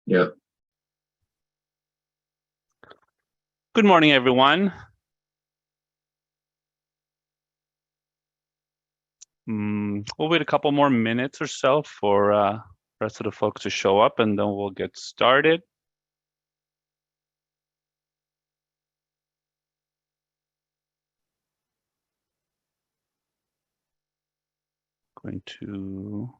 Yep. Good morning, everyone. We'll wait a couple more minutes or so for the rest of the folks to show up, and then we'll get started. Going to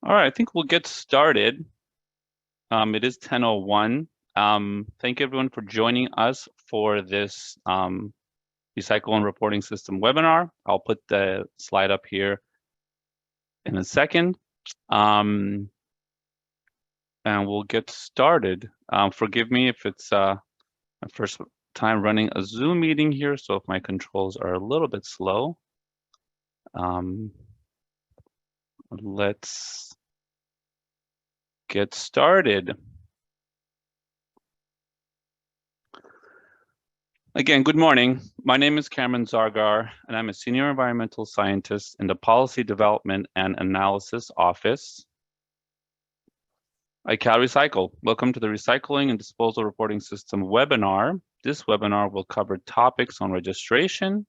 All right, I think we'll get started. It is 10:01. Thank you everyone for joining us for this Recycle and Reporting System webinar. I'll put the slide up here in a second. And we'll get started. Forgive me if it's my first time running a Zoom meeting here, so if my controls are a little bit slow. Let's get started. Again, good morning. My name is Cameron Zargar, and I'm a senior environmental scientist in the Policy Development and Analysis Office at CalRecycle. Welcome to the Recycling and Disposal Reporting System webinar. This webinar will cover topics on registration,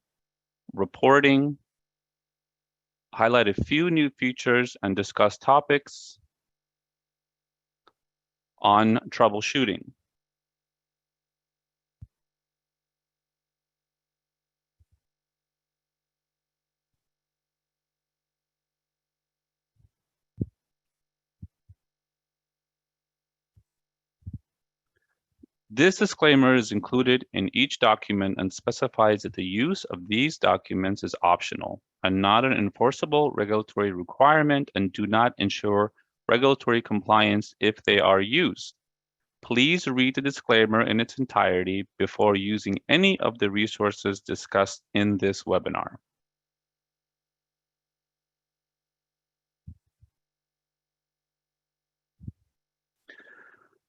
reporting, highlight a few new features, and discuss topics on troubleshooting. This disclaimer is included in each document and specifies that the use of these documents is optional and not an enforceable regulatory requirement and do not ensure regulatory compliance if they are used. Please read the disclaimer in its entirety before using any of the resources discussed in this webinar.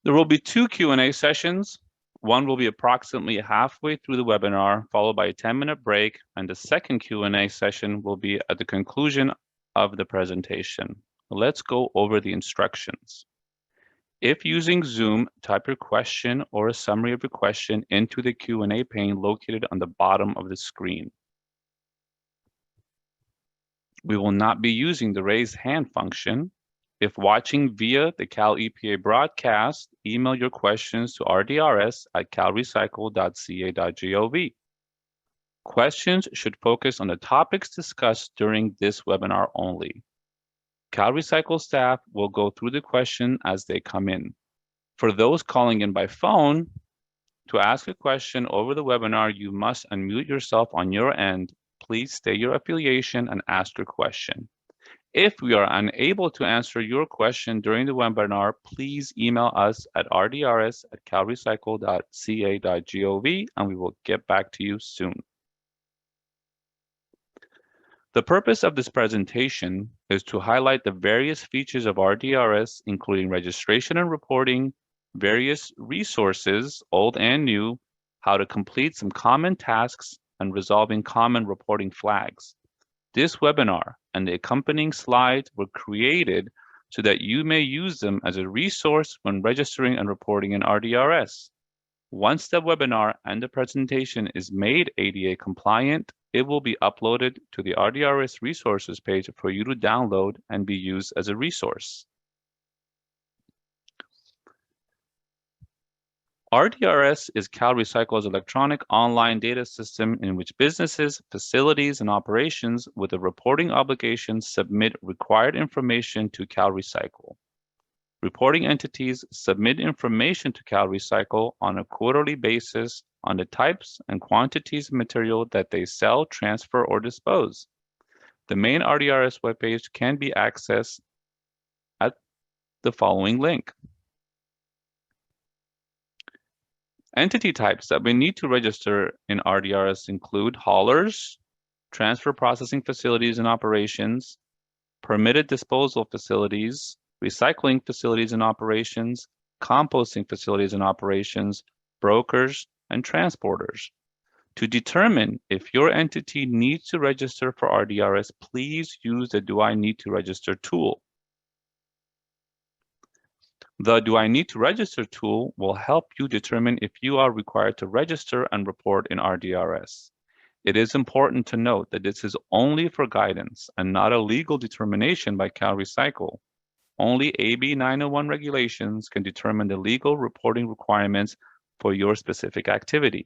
There will be two Q&A sessions. One will be approximately halfway through the webinar, followed by a 10-minute break, and the second Q&A session will be at the conclusion of the presentation. Let's go over the instructions. If using Zoom, type your question or a summary of your question into the Q&A pane located on the bottom of the screen. We will not be using the raise hand function. If watching via the Cal EPA broadcast, email your questions to RDRS at calrecycle.ca.gov. Questions should focus on the topics discussed during this webinar only. CalRecycle staff will go through the question as they come in. For those calling in by phone, to ask a question over the webinar, you must unmute yourself on your end. Please state your affiliation and ask your question. If we are unable to answer your question during the webinar, please email us at rdrs@calrecycle.ca.gov and we will get back to you soon. The purpose of this presentation is to highlight the various features of RDRS, including registration and reporting, various resources, old and new, how to complete some common tasks, and resolving common reporting flags. This webinar and the accompanying slides were created so that you may use them as a resource when registering and reporting in RDRS. Once the webinar and the presentation is made ADA compliant, it will be uploaded to the RDRS resources page for you to download and be used as a resource. RDRS is CalRecycle's electronic online data system in which businesses, facilities, and operations with a reporting obligation submit required information to CalRecycle. Reporting entities submit information to CalRecycle on a quarterly basis on the types and quantities of material that they sell, transfer, or dispose. The main RDRS webpage can be accessed at the following link. Entity types that we need to register in RDRS include haulers, transfer processing facilities and operations, permitted disposal facilities, recycling facilities and operations, composting facilities and operations, brokers, and transporters. To determine if your entity needs to register for RDRS, please use the Do I Need to Register tool. The Do I Need to Register tool will help you determine if you are required to register and report in RDRS. It is important to note that this is only for guidance and not a legal determination by CalRecycle. Only AB 901 regulations can determine the legal reporting requirements for your specific activity.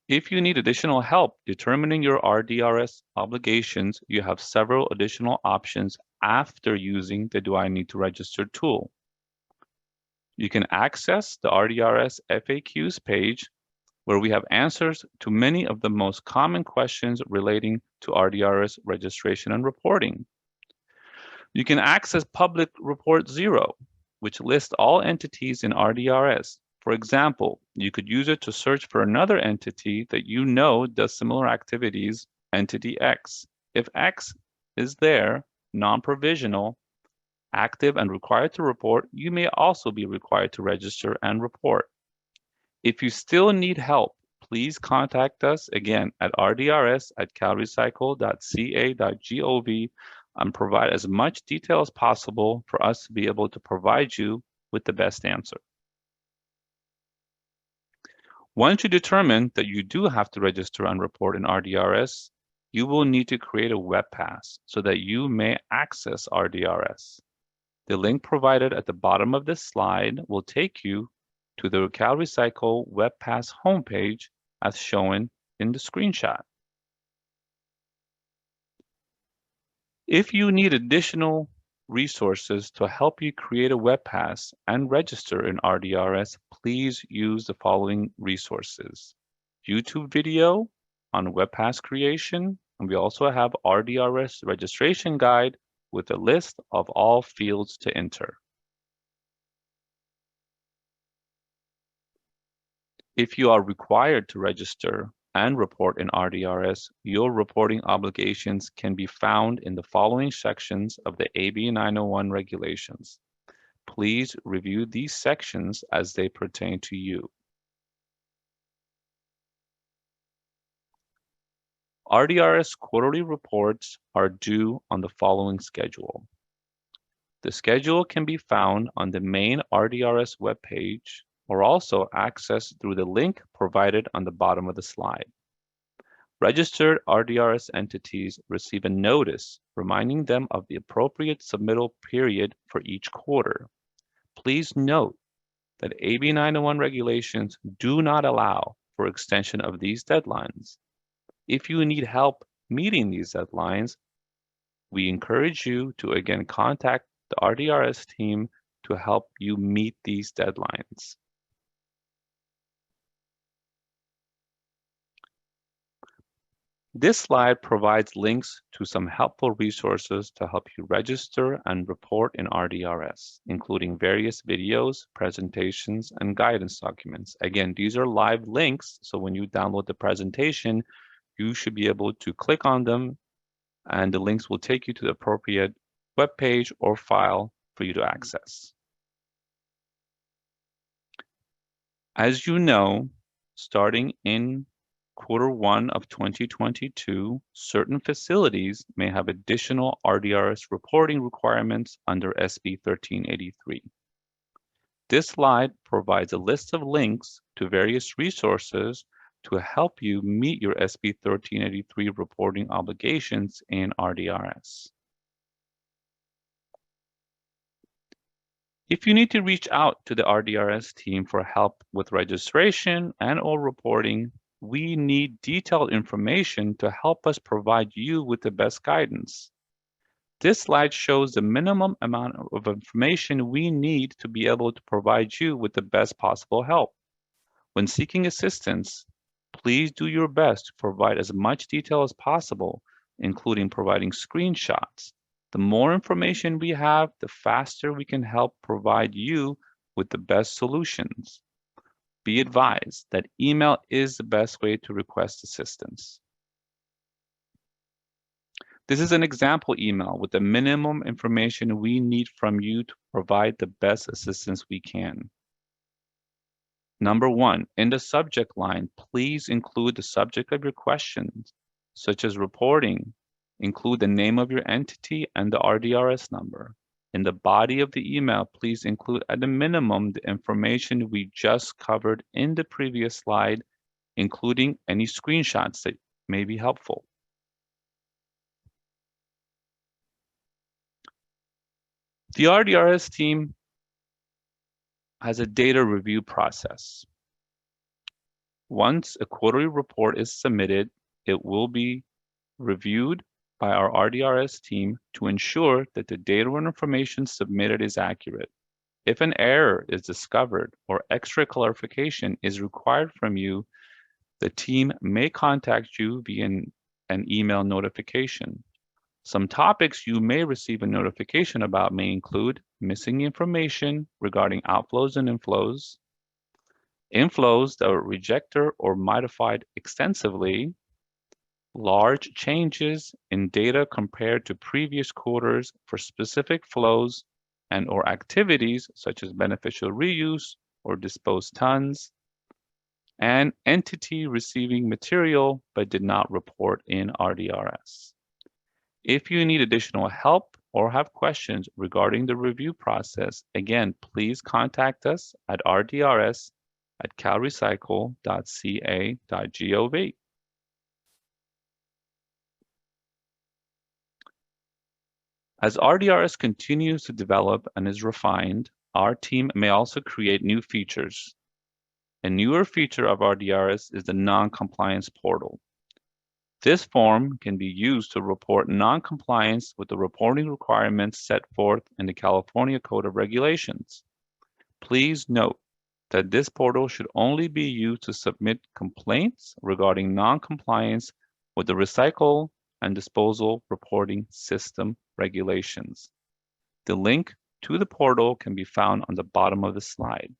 If you need additional help determining your RDRS obligations, you have several additional options after using the Do I Need to Register tool. You can access the RDRS FAQs page, where we have answers to many of the most common questions relating to RDRS registration and reporting. You can access Public Report 0, which lists all entities in RDRS. For example, you could use it to search for another entity that you know does similar activities, entity X. If X is there, non-provisional, active, and required to report, you may also be required to register and report. If you still need help, please contact us again at rdrs@calrecycle.ca.gov and provide as much detail as possible for us to be able to provide you with the best answer. Once you determine that you do have to register and report in RDRS, you will need to create a web pass so that you may access RDRS. The link provided at the bottom of this slide will take you to the CalRecycle Web Pass homepage as shown in the screenshot. If you need additional resources to help you create a web pass and register in RDRS, please use the following resources: YouTube video on web pass creation, and we also have RDRS registration guide with a list of all fields to enter. If you are required to register and report in RDRS, your reporting obligations can be found in the following sections of the AB 901 regulations. Please review these sections as they pertain to you. RDRS quarterly reports are due on the following schedule. The schedule can be found on the main RDRS webpage or also accessed through the link provided on the bottom of the slide. Registered RDRS entities receive a notice reminding them of the appropriate submittal period for each quarter. Please note that AB 901 regulations do not allow for extension of these deadlines. If you need help meeting these deadlines, we encourage you to again contact the RDRS team to help you meet these deadlines. This slide provides links to some helpful resources to help you register and report in RDRS, including various videos, presentations, and guidance documents. Again, these are live links, so when you download the presentation, you should be able to click on them, and the links will take you to the appropriate web page or file for you to access. As you know, starting in Q1 of 2022, certain facilities may have additional RDRS reporting requirements under SB 1383. This slide provides a list of links to various resources to help you meet your SB 1383 reporting obligations in RDRS. If you need to reach out to the RDRS team for help with registration and/or reporting, we need detailed information to help us provide you with the best guidance. This slide shows the minimum amount of information we need to be able to provide you with the best possible help. When seeking assistance, please do your best to provide as much detail as possible, including providing screenshots. The more information we have, the faster we can help provide you with the best solutions. Be advised that email is the best way to request assistance. This is an example email with the minimum information we need from you to provide the best assistance we can. Number 1, in the subject line, please include the subject of your questions, such as reporting. Include the name of your entity and the RDRS number. In the body of the email, please include at a minimum the information we just covered in the previous slide, including any screenshots that may be helpful. The RDRS team has a data review process. Once a quarterly report is submitted, it will be reviewed by our RDRS team to ensure that the data and information submitted is accurate. If an error is discovered or extra clarification is required from you, the team may contact you via an email notification. Some topics you may receive a notification about may include missing information regarding outflows and inflows, inflows that were rejected or modified extensively, large changes in data compared to previous quarters for specific flows and/or activities such as beneficial reuse or disposed tons, and entity receiving material but did not report in RDRS. If you need additional help or have questions regarding the review process, again, please contact us at rdrs@calrecycle.ca.gov. As RDRS continues to develop and is refined, our team may also create new features. A newer feature of RDRS is the non-compliance portal. This form can be used to report non-compliance with the reporting requirements set forth in the California Code of Regulations. Please note that this portal should only be used to submit complaints regarding non-compliance with the recycle and disposal reporting system regulations. The link to the portal can be found on the bottom of the slide.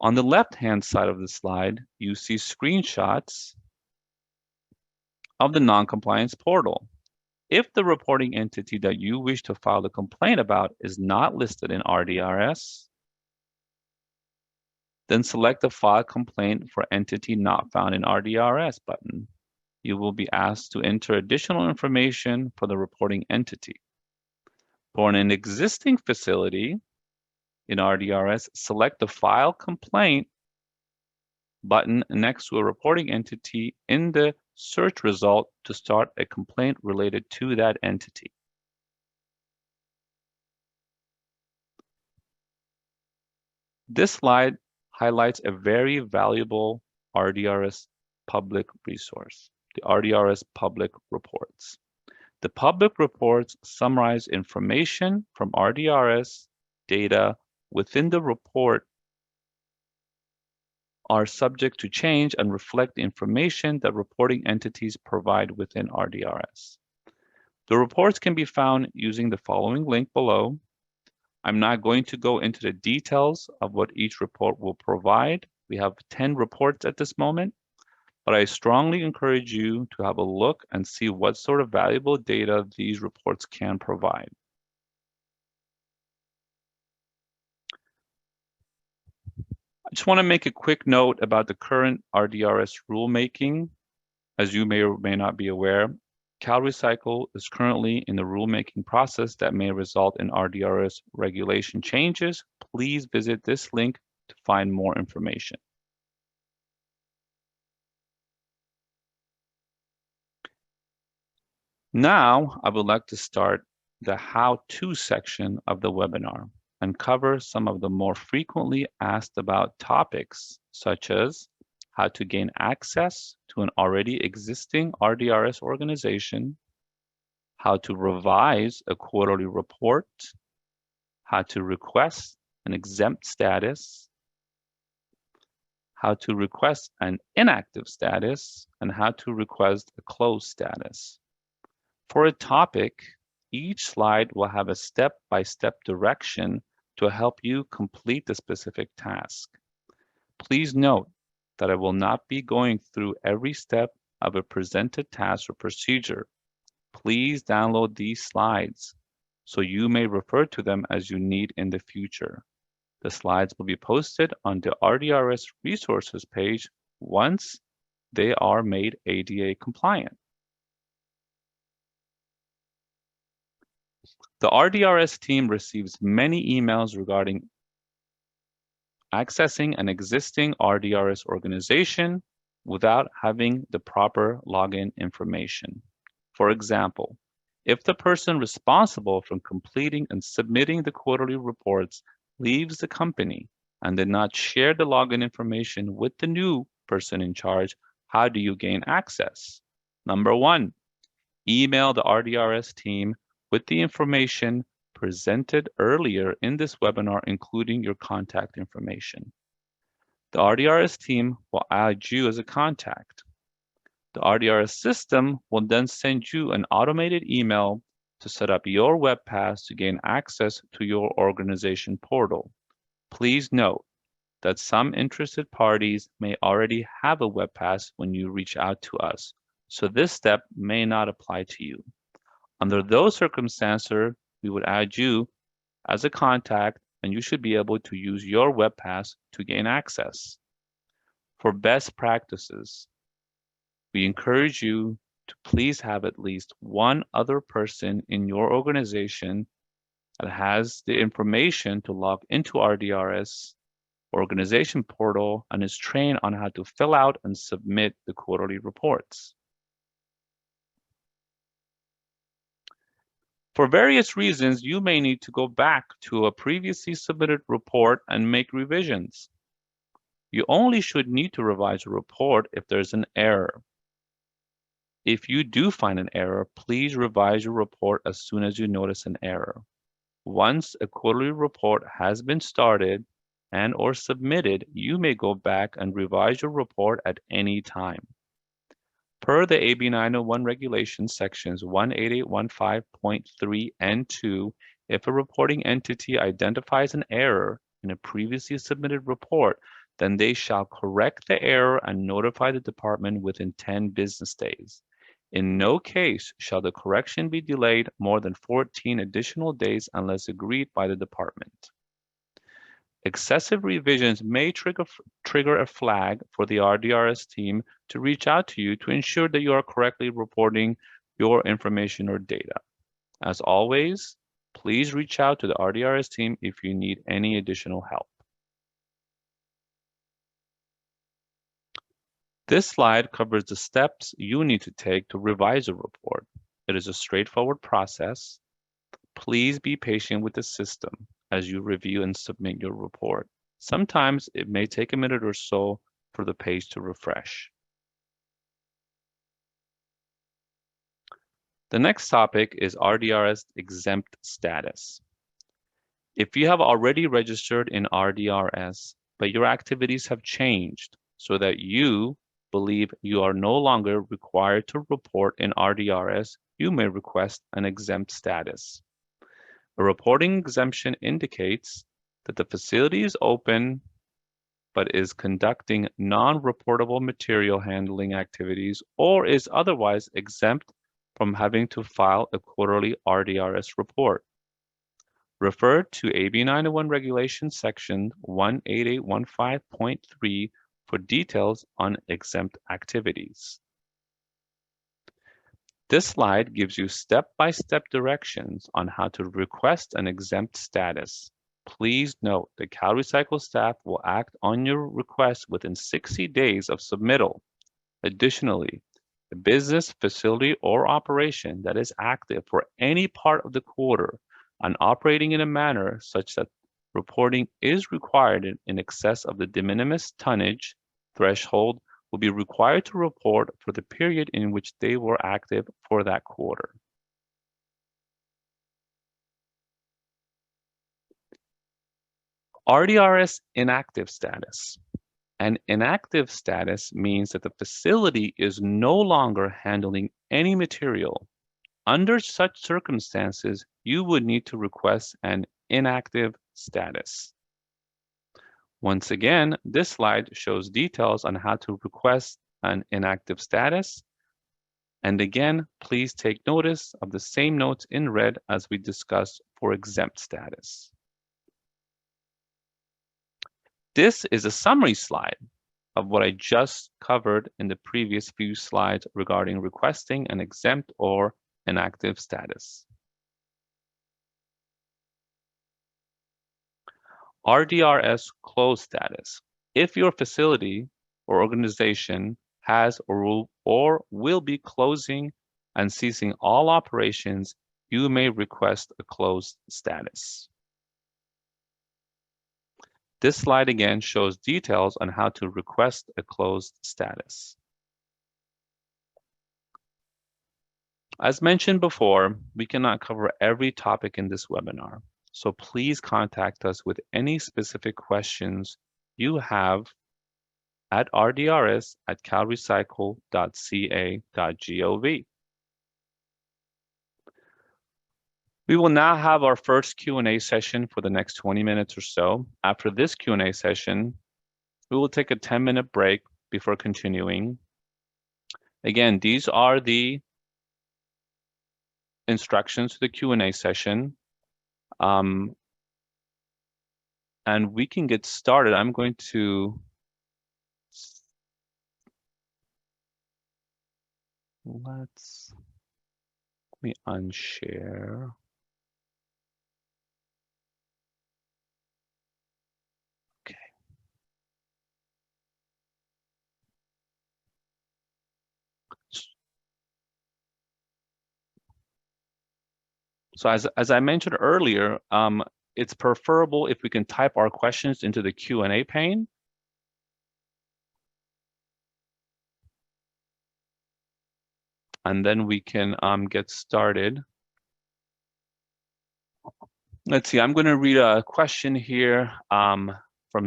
On the left-hand side of the slide, you see screenshots of the non-compliance portal. If the reporting entity that you wish to file a complaint about is not listed in RDRS, then select the File Complaint for Entity Not Found in RDRS button. You will be asked to enter additional information for the reporting entity. For an existing facility in RDRS, select the File Complaint button next to a reporting entity in the search result to start a complaint related to that entity. This slide highlights a very valuable RDRS public resource, the RDRS Public Reports. The public reports summarize information from RDRS data within the report are subject to change and reflect the information that reporting entities provide within RDRS. The reports can be found using the following link below. I'm not going to go into the details of what each report will provide. We have 10 reports at this moment, but I strongly encourage you to have a look and see what sort of valuable data these reports can provide. Just want to make a quick note about the current RDRS rulemaking. As you may or may not be aware, CalRecycle is currently in the rulemaking process that may result in RDRS regulation changes. Please visit this link to find more information. Now, I would like to start the how-to section of the webinar and cover some of the more frequently asked about topics, such as how to gain access to an already existing RDRS organization, how to revise a quarterly report, how to request an exempt status, how to request an inactive status, and how to request a closed status. For a topic, each slide will have a step-by-step direction to help you complete the specific task. Please note that I will not be going through every step of a presented task or procedure. Please download these slides so you may refer to them as you need in the future. The slides will be posted on the RDRS resources page once they are made ADA compliant. The RDRS team receives many emails regarding accessing an existing RDRS organization without having the proper login information. For example, if the person responsible for completing and submitting the quarterly reports leaves the company and did not share the login information with the new person in charge, how do you gain access? Number one, email the RDRS team with the information presented earlier in this webinar, including your contact information. The RDRS team will add you as a contact. The RDRS system will then send you an automated email to set up your web pass to gain access to your organization portal. Please note that some interested parties may already have a web pass when you reach out to us, so this step may not apply to you. Under those circumstances, we would add you as a contact, and you should be able to use your web pass to gain access. For best practices, we encourage you to please have at least one other person in your organization that has the information to log into RDRS organization portal and is trained on how to fill out and submit the quarterly reports. For various reasons, you may need to go back to a previously submitted report and make revisions. You only should need to revise a report if there's an error. If you do find an error, please revise your report as soon as you notice an error. Once a quarterly report has been started and or submitted, you may go back and revise your report at any time. Per the AB 901 regulations, sections 18815.3 and 2, if a reporting entity identifies an error in a previously submitted report, then they shall correct the error and notify the department within 10 business days. In no case shall the correction be delayed more than 14 additional days unless agreed by the department. Excessive revisions may trigger a flag for the RDRS team to reach out to you to ensure that you are correctly reporting your information or data. As always, please reach out to the RDRS team if you need any additional help. This slide covers the steps you need to take to revise a report. It is a straightforward process. Please be patient with the system as you review and submit your report. Sometimes it may take a minute or so for the page to refresh. The next topic is RDRS exempt status. If you have already registered in RDRS, but your activities have changed so that you believe you are no longer required to report in RDRS, you may request an exempt status. A reporting exemption indicates that the facility is open but is conducting non-reportable material handling activities or is otherwise exempt from having to file a quarterly RDRS report. Refer to AB 901 Regulation Section 18815.3 for details on exempt activities. This slide gives you step-by-step directions on how to request an exempt status. Please note the CalRecycle staff will act on your request within 60 days of submittal. Additionally, the business, facility, or operation that is active for any part of the quarter and operating in a manner such that reporting is required in excess of the de minimis tonnage threshold will be required to report for the period in which they were active for that quarter. RDRS inactive status. An inactive status means that the facility is no longer handling any material. Under such circumstances, you would need to request an inactive status. Once again, this slide shows details on how to request an inactive status. And again, please take notice of the same notes in red as we discussed for exempt status. This is a summary slide of what I just covered in the previous few slides regarding requesting an exempt or inactive status. RDRS closed status. If your facility or organization has or will be closing and ceasing all operations, you may request a closed status. This slide again shows details on how to request a closed status. As mentioned before, we cannot cover every topic in this webinar, so please contact us with any specific questions you have at rdrs@calrecycle.ca.gov. We will now have our first Q&A session for the next 20 minutes or so. After this Q&A session, we will take a 10-minute break before continuing. Again, these are the instructions to the Q&A session. And we can get started. I'm going to let me unshare. Okay. So as I mentioned earlier, it's preferable if we can type our questions into the Q&A pane. And then we can get started. Let's see, I'm going to read a question here from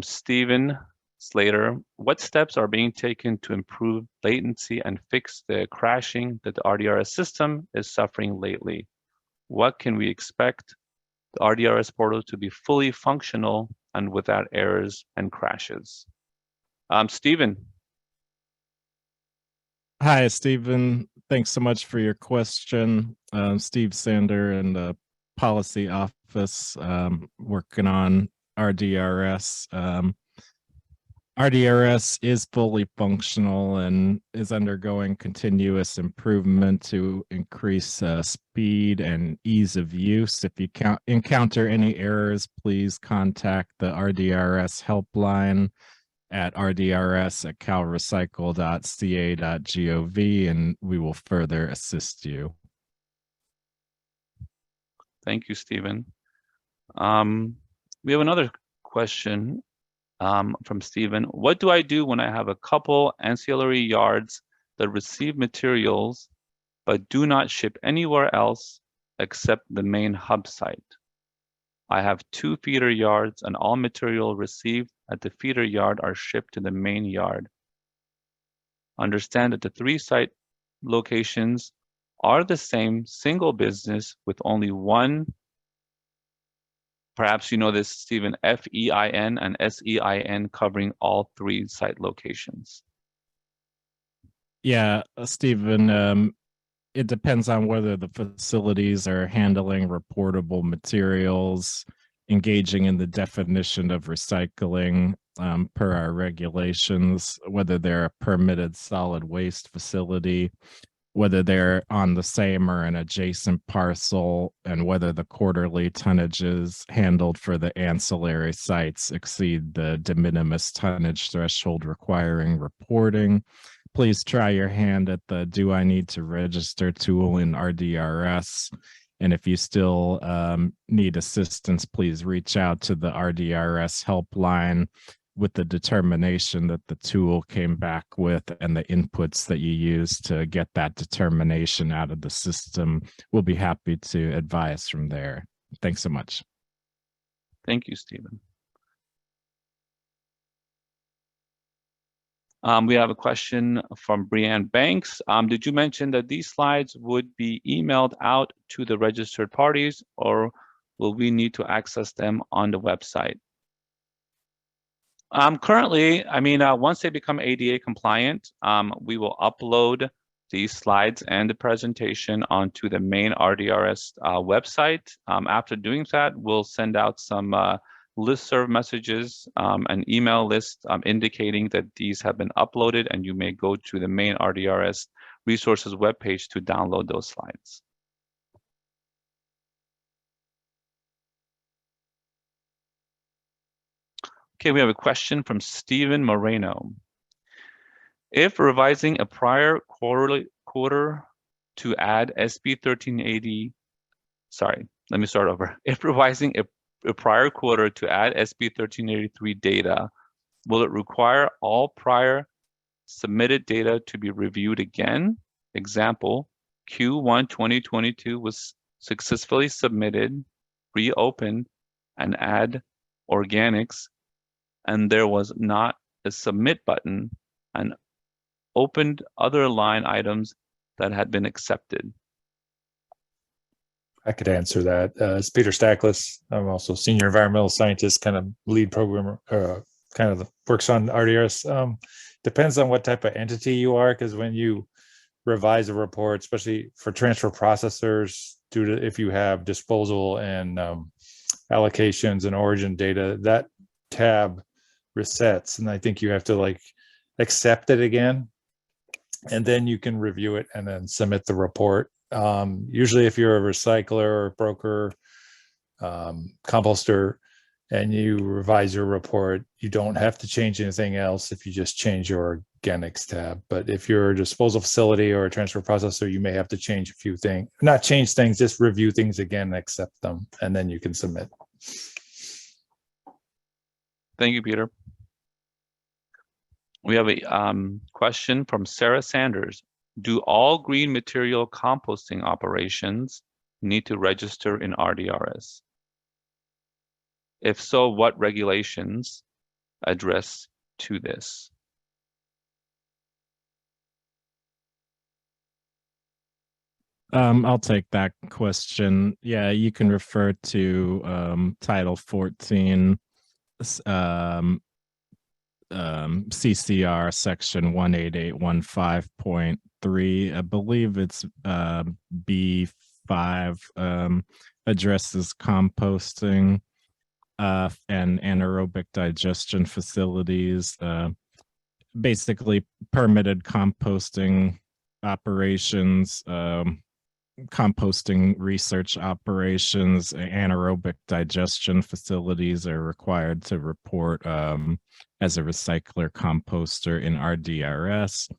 Stephen Slater. What steps are being taken to improve latency and fix the crashing that the RDRS system is suffering lately? What can we expect the RDRS portal to be fully functional and without errors and crashes? Stephen. Hi, Stephen. Thanks so much for your question. Steve Sander in the policy office, working on RDRS. RDRS is fully functional and is undergoing continuous improvement to increase speed and ease of use. If you encounter any errors, please contact the RDRS helpline at RDRS@calrecycle.ca.gov, and we will further assist you. Thank you, Stephen. We have another question from Stephen. What do I do when I have a couple ancillary yards that receive materials but do not ship anywhere else except the main hub site? I have 2 feeder yards and all material received at the feeder yard are shipped to the main yard. Understand that the 3 site locations are the same single business with only one, perhaps you know this, Stephen, FEIN and SEIN covering all 3 site locations. Yeah, Stephen, it depends on whether the facilities are handling reportable materials, engaging in the definition of recycling per our regulations, whether they're a permitted solid waste facility, whether they're on the same or an adjacent parcel, and whether the quarterly tonnages handled for the ancillary sites exceed the de minimis tonnage threshold requiring reporting. Please try your hand at the Do I Need to Register tool in RDRS. And if you still need assistance, please reach out to the RDRS helpline with the determination that the tool came back with and the inputs that you use to get that determination out of the system. We'll be happy to advise from there. Thanks so much. Thank you, Stephen. We have a question from Brianne Banks. Did you mention that these slides would be emailed out to the registered parties, or will we need to access them on the website? Currently, once they become ADA compliant, we will upload these slides and the presentation onto the main RDRS website. After doing that, we'll send out some listserv messages, an email list indicating that these have been uploaded, and you may go to the main RDRS resources webpage to download those slides. Okay, we have a question from Stephen Moreno. If revising a prior quarter to add SB 1380, sorry, let me start over. If revising a prior quarter to add SB 1383 data, will it require all prior submitted data to be reviewed again? Example, Q1 2022 was successfully submitted, reopened, and add organics, and there was not a submit button, and opened other line items that had been accepted. I could answer that. It's Peter Stackless. I'm also senior environmental scientist, kind of lead programmer, works on RDRS. Depends on what type of entity you are, because when you revise a report, especially for transfer processors, due to if you have disposal and allocations and origin data, that tab resets, and I think you have to accept it again, and then you can review it and then submit the report. Usually if you're a recycler or broker, composter, and you revise your report, you don't have to change anything else if you just change your organics tab. But if you're a disposal facility or a transfer processor, you may have to change a few things, not change things, just review things again, accept them, and then you can submit. Thank you, Peter. We have a question from Sarah Sanders. Do all green material composting operations need to register in RDRS? If so, what regulations address to this? I'll take that question. Yeah, you can refer to Title 14, CCR section 18815.3. I believe it's B5, addresses composting and anaerobic digestion facilities, basically permitted composting operations, composting research operations, anaerobic digestion facilities are required to report as a recycler composter in RDRS.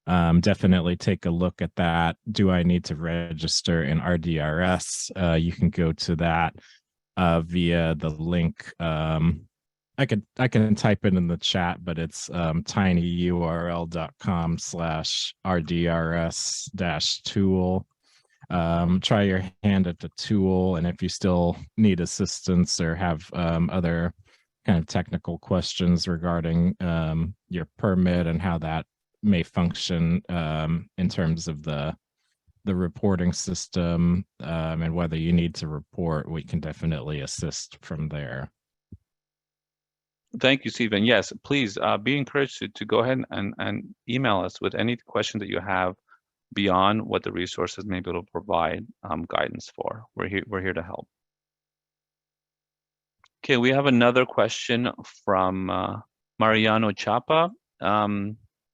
Definitely take a look at that. Do I need to register in RDRS? You can go to that via the link. I can type it in the chat, but it's tinyurl.com/RDRS-tool. Try your hand at the tool, and if you still need assistance or have other kind of technical questions regarding your permit and how that may function in terms of the reporting system and whether you need to report, we can definitely assist from there. Thank you, Stephen. Yes, please be encouraged to go ahead and email us with any question that you have beyond what the resources may be able to provide guidance for. We're here to help. Okay, we have another question from Mariano Chapa.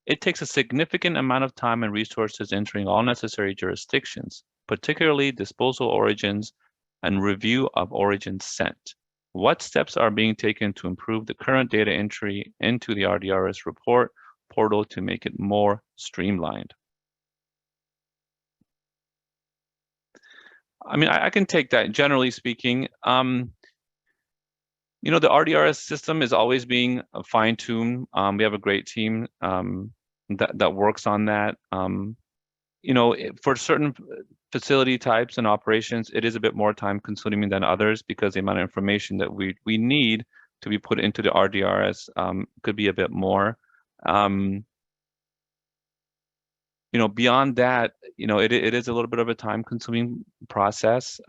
It takes a significant amount of time and resources entering all necessary jurisdictions, particularly disposal origins and review of origins sent. What steps are being taken to improve the current data entry into the RDRS report portal to make it more streamlined? I mean, I can take that. Generally speaking, you know, the RDRS system is always being fine-tuned. We have a great team that works on that. You know, for certain facility types and operations, it is a bit more time-consuming than others because the amount of information that we need to be put into the RDRS could be a bit more. You know, beyond that, you know, it is a little bit of a time-consuming process.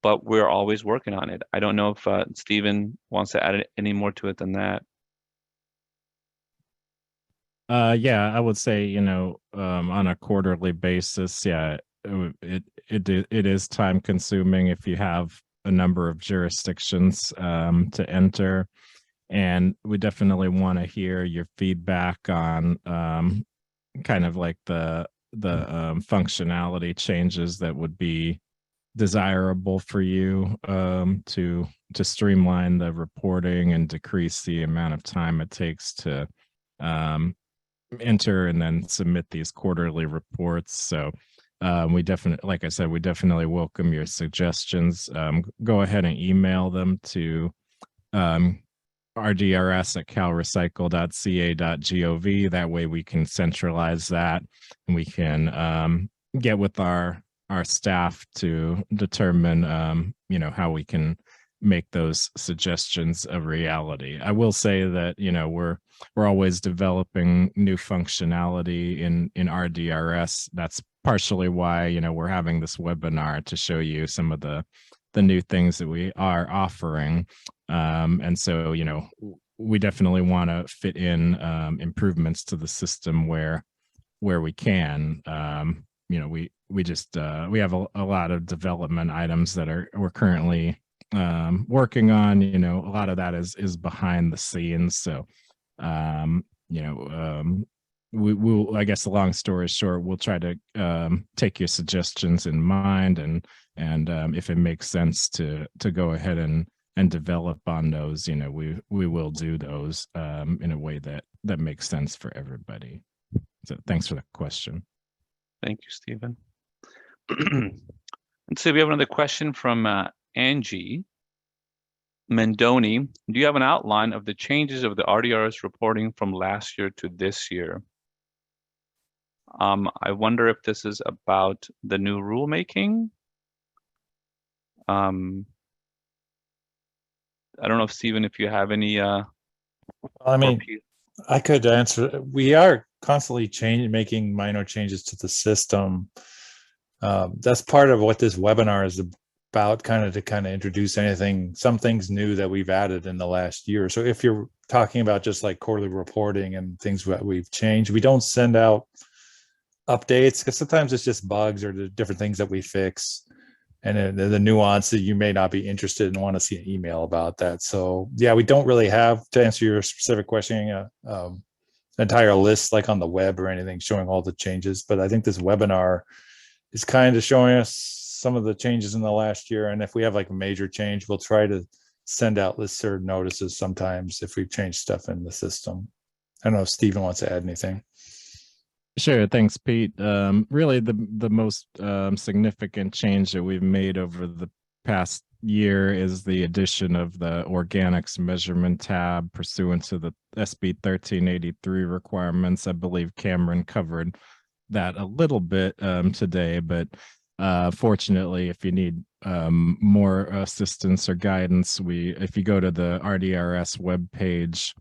But we're always working on it. I don't know if Stephen wants to add any more to it than that. Yeah, I would say, you know, on a quarterly basis, yeah, it is time consuming if you have a number of jurisdictions to enter, and we definitely want to hear your feedback on kind of like the functionality changes that would be desirable for you to streamline the reporting and decrease the amount of time it takes to enter and then submit these quarterly reports. So we definitely, like I said, we definitely welcome your suggestions. Go ahead and email them to rdrs@calrecycle.ca.gov. That way we can centralize that and we can get with our staff to determine you know, how we can make those suggestions a reality. I will say that, you know, we're always developing new functionality in RDRS. That's partially why, you know, we're having this webinar to show you some of the new things that we are offering. And so, you know, we definitely want to fit in improvements to the system where we can. You know, we just we have a lot of development items that we're currently working on. You know, a lot of that is behind the scenes. So you know, we'll, I guess the long story short, we'll try to take your suggestions in mind, and if it makes sense to go ahead and develop on those, you know, we will do those in a way that makes sense for everybody. So thanks for the question. Thank you, Stephen. Let's see, we have another question from Angie Mendoni. Do you have an outline of the changes of the RDRS reporting from last year to this year? I wonder if this is about the new rulemaking. I don't know if Stephen, if you have any. I mean, I could answer. We are constantly making minor changes to the system. That's part of what this webinar is about, to introduce some things new that we've added in the last year. So if you're talking about just like quarterly reporting and things that we've changed, we don't send out updates because sometimes it's just bugs or the different things that we fix. And the nuance that you may not be interested in, want to see an email about that. So yeah, we don't really have, to answer your specific question, entire list like on the web or anything showing all the changes. But I think this webinar is kind of showing us some of the changes in the last year. And if we have like a major change, we'll try to send out listserv notices sometimes if we've changed stuff in the system. I don't know if Stephen wants to add anything. Sure. Thanks, Pete. Really, the most significant change that we've made over the past year is the addition of the organics measurement tab pursuant to the SB 1383 requirements. I believe Cameron covered that a little bit today, but fortunately, if you need more assistance or guidance, if you go to the RDRS webpage,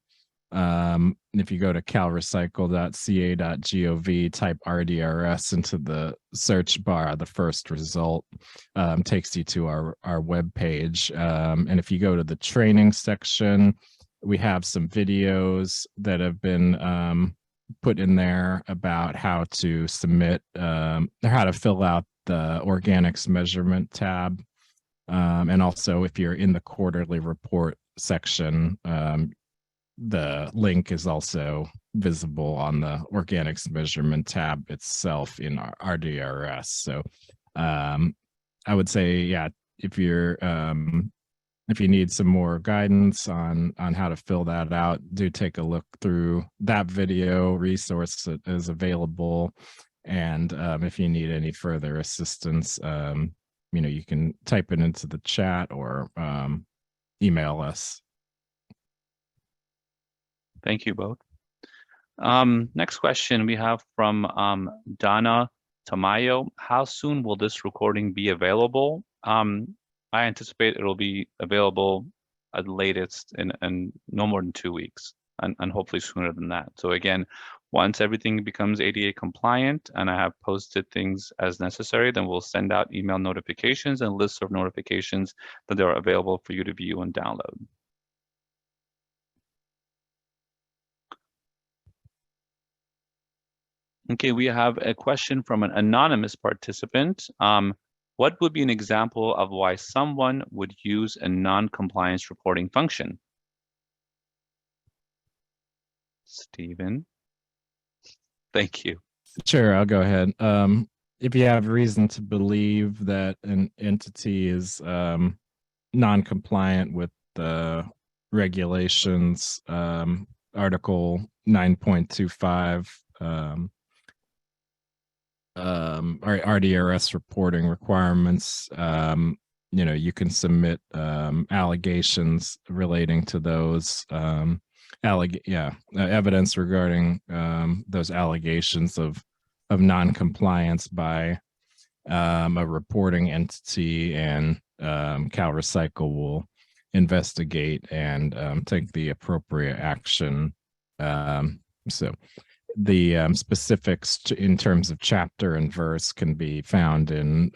if you go to calrecycle.ca.gov, type RDRS into the search bar, the first result takes you to our web page. And if you go to the training section, we have some videos that have been put in there about how to submit or how to fill out the organics measurement tab. And also, if you're in the quarterly report section, the link is also visible on the organics measurement tab itself in our RDRS. So I would say, yeah, if you're if you need some more guidance on how to fill that out, do take a look through that video resource that is available. And if you need any further assistance, you can type it into the chat or email us. Thank you both. Next question we have from Donna Tamayo. How soon will this recording be available? I anticipate it'll be available at the latest in no more than 2 weeks, and hopefully sooner than that. So again, once everything becomes ADA compliant and I have posted things as necessary, then we'll send out email notifications and lists of notifications that are available for you to view and download. Okay, we have a question from an anonymous participant. What would be an example of why someone would use a non-compliance reporting function? Stephen. Thank you. Sure, I'll go ahead. If you have reason to believe that an entity is non-compliant with the regulations, Article 9.25, RDRS reporting requirements, you can submit allegations relating to those evidence regarding those allegations of non-compliance by a reporting entity, and CalRecycle will investigate and take the appropriate action. So the specifics in terms of chapter and verse can be found in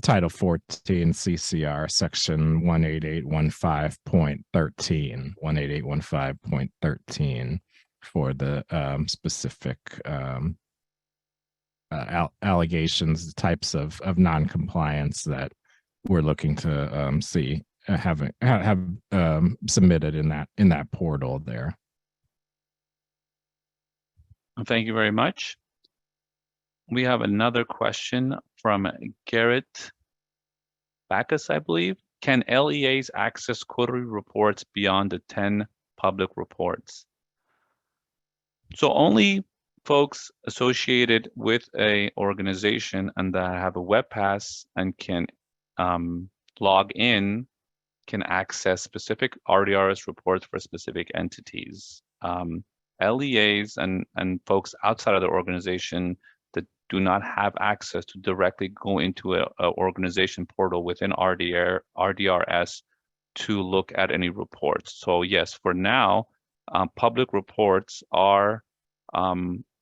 Title 14 CCR section 18815.13, 18815.13 for the specific allegations, types of non-compliance that we're looking to see have submitted in that portal there. Thank you very much. We have another question from Garrett Backus, I believe. Can LEAs access quarterly reports beyond the 10 public reports? So only folks associated with a organization and that have a web pass and can log in can access specific RDRS reports for specific entities. LEAs and folks outside of the organization that do not have access to directly go into a organization portal within RDRS to look at any reports. So yes, for now, public reports are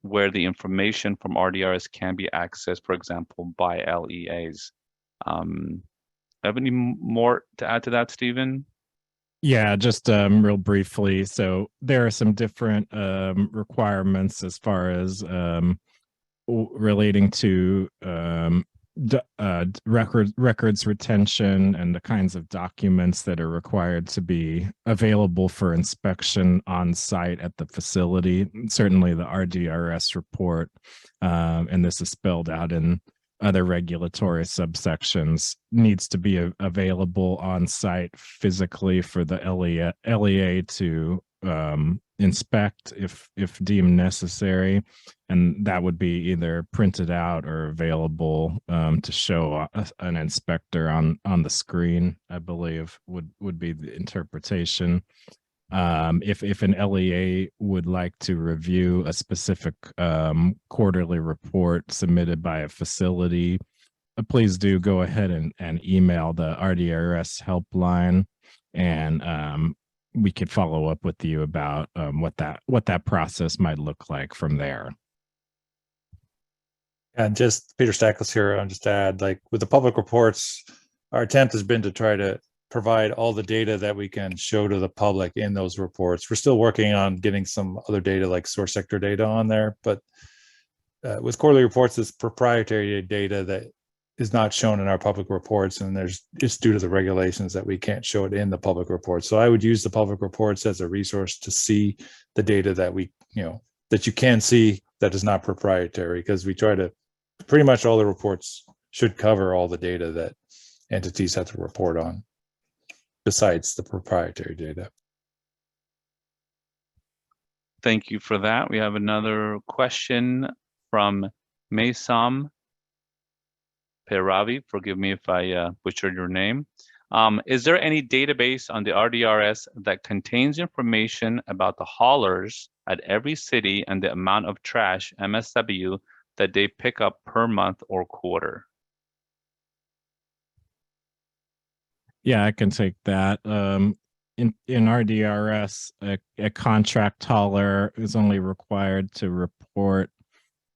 where the information from RDRS can be accessed, for example, by LEAs. Have any more to add to that, Stephen? Yeah, just real briefly. So there are some different requirements as far as relating to records retention and the kinds of documents that are required to be available for inspection on site at the facility. Certainly the RDRS report, and this is spelled out in other regulatory subsections, needs to be available on site physically for the LEA to inspect if deemed necessary, and that would be either printed out or available to show an inspector on the screen, I believe would be the interpretation. If an LEA would like to review a specific quarterly report submitted by a facility, please do go ahead and email the RDRS helpline, and we could follow up with you about what that process might look like from there. And just Peter Stackless here, I'll just add, like with the public reports, our attempt has been to try to provide all the data that we can show to the public in those reports. We're still working on getting some other data like source sector data on there, but with quarterly reports, it's proprietary data that is not shown in our public reports, and it's due to the regulations that we can't show it in the public reports. So I would use the public reports as a resource to see the data that that you can see that is not proprietary, because we try to, pretty much all the reports should cover all the data that entities have to report on, besides the proprietary data. Thank you for that. We have another question from Maysam Peravi. Forgive me if I butchered your name. Is there any database on the RDRS that contains information about the haulers at every city and the amount of trash, MSW, that they pick up per month or quarter? Yeah, I can take that. In RDRS, a contract hauler is only required to report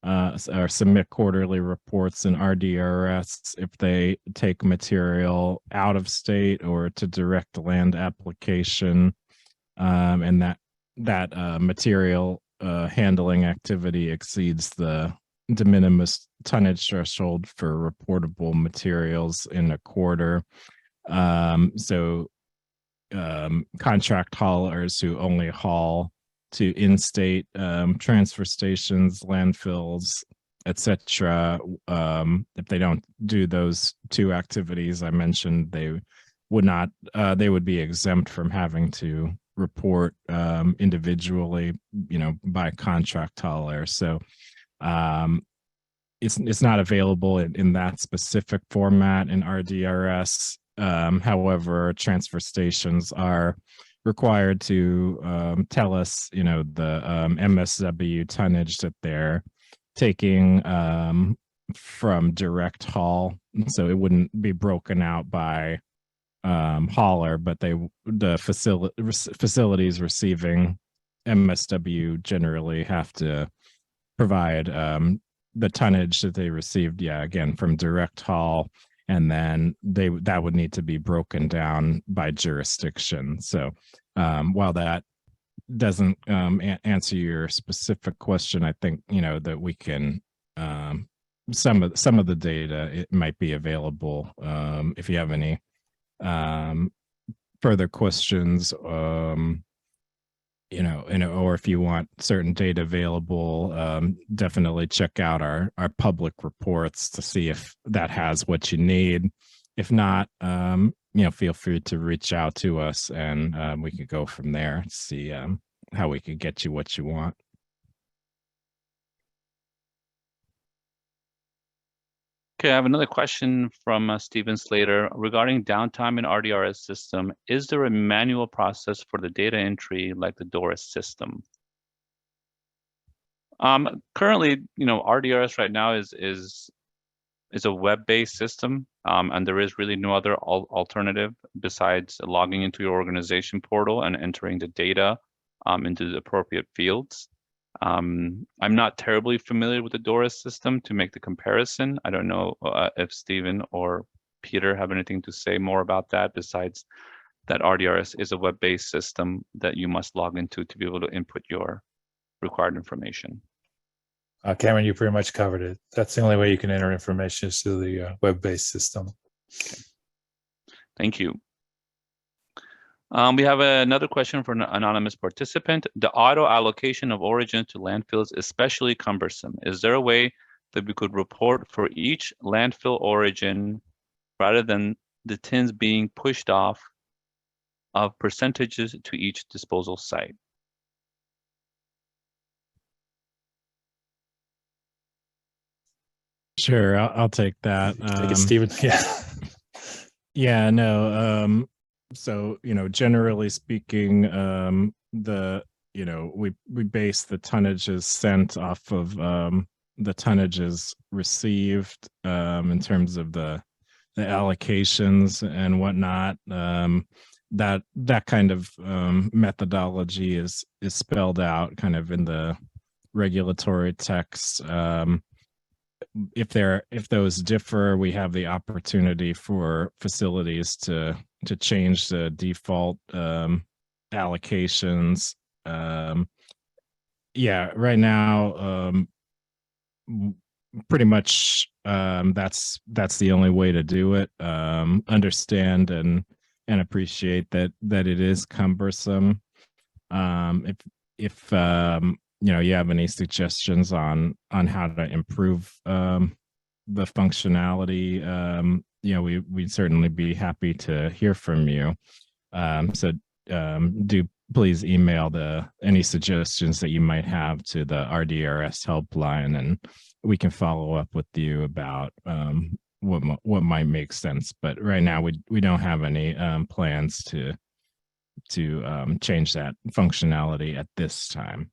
or submit quarterly reports in RDRS if they take material out of state or to direct land application, and that material handling activity exceeds the de minimis tonnage threshold for reportable materials in a quarter. Contract haulers who only haul to in-state transfer stations, landfills, etc. If they don't do those two activities I mentioned, they would be exempt from having to report individually, by contract hauler. So it's not available in that specific format in RDRS. However, transfer stations are required to tell us, the MSW tonnage that they're taking from direct haul. So it wouldn't be broken out by hauler, but the facilities receiving MSW generally have to provide the tonnage that they received, again, from direct haul. And then that would need to be broken down by jurisdiction. So while that doesn't answer your specific question, I think that we can some of the data, it might be available if you have any further questions, or if you want certain data available, definitely check out our public reports to see if that has what you need. If not, feel free to reach out to us, and we could go from there to see how we could get you what you want. Okay, I have another question from Stephen Slater regarding downtime in RDRS system. Is there a manual process for the data entry like the DORIS system? Currently, RDRS right now is a web-based system, and there is really no other alternative besides logging into your organization portal and entering the data into the appropriate fields. I'm not terribly familiar with the DORIS system to make the comparison. I don't know if Stephen or Peter have anything to say more about that, besides that RDRS is a web-based system that you must log into to be able to input your required information. Cameron, you pretty much covered it. That's the only way you can enter information is through the web-based system. Okay. Thank you. We have another question from an anonymous participant. The auto allocation of origin to landfills is especially cumbersome. Is there a way that we could report for each landfill origin rather than the tins being pushed off of percentages to each disposal site? Sure, I'll take that. Take it, Stephen. Yeah. Yeah, no. So, generally speaking, we base the tonnages sent off of the tonnages received in terms of the allocations and whatnot. That kind of methodology is spelled out kind of in the regulatory text. If those differ, we have the opportunity for facilities to to change the default allocations. Yeah, right now, pretty much that's the only way to do it. Understand and appreciate that it is cumbersome. If you have any suggestions on how to improve the functionality, we'd certainly be happy to hear from you. So do please email any suggestions that you might have to the RDRS helpline, and we can follow up with you about what might make sense. But right now we don't have any plans to change that functionality at this time.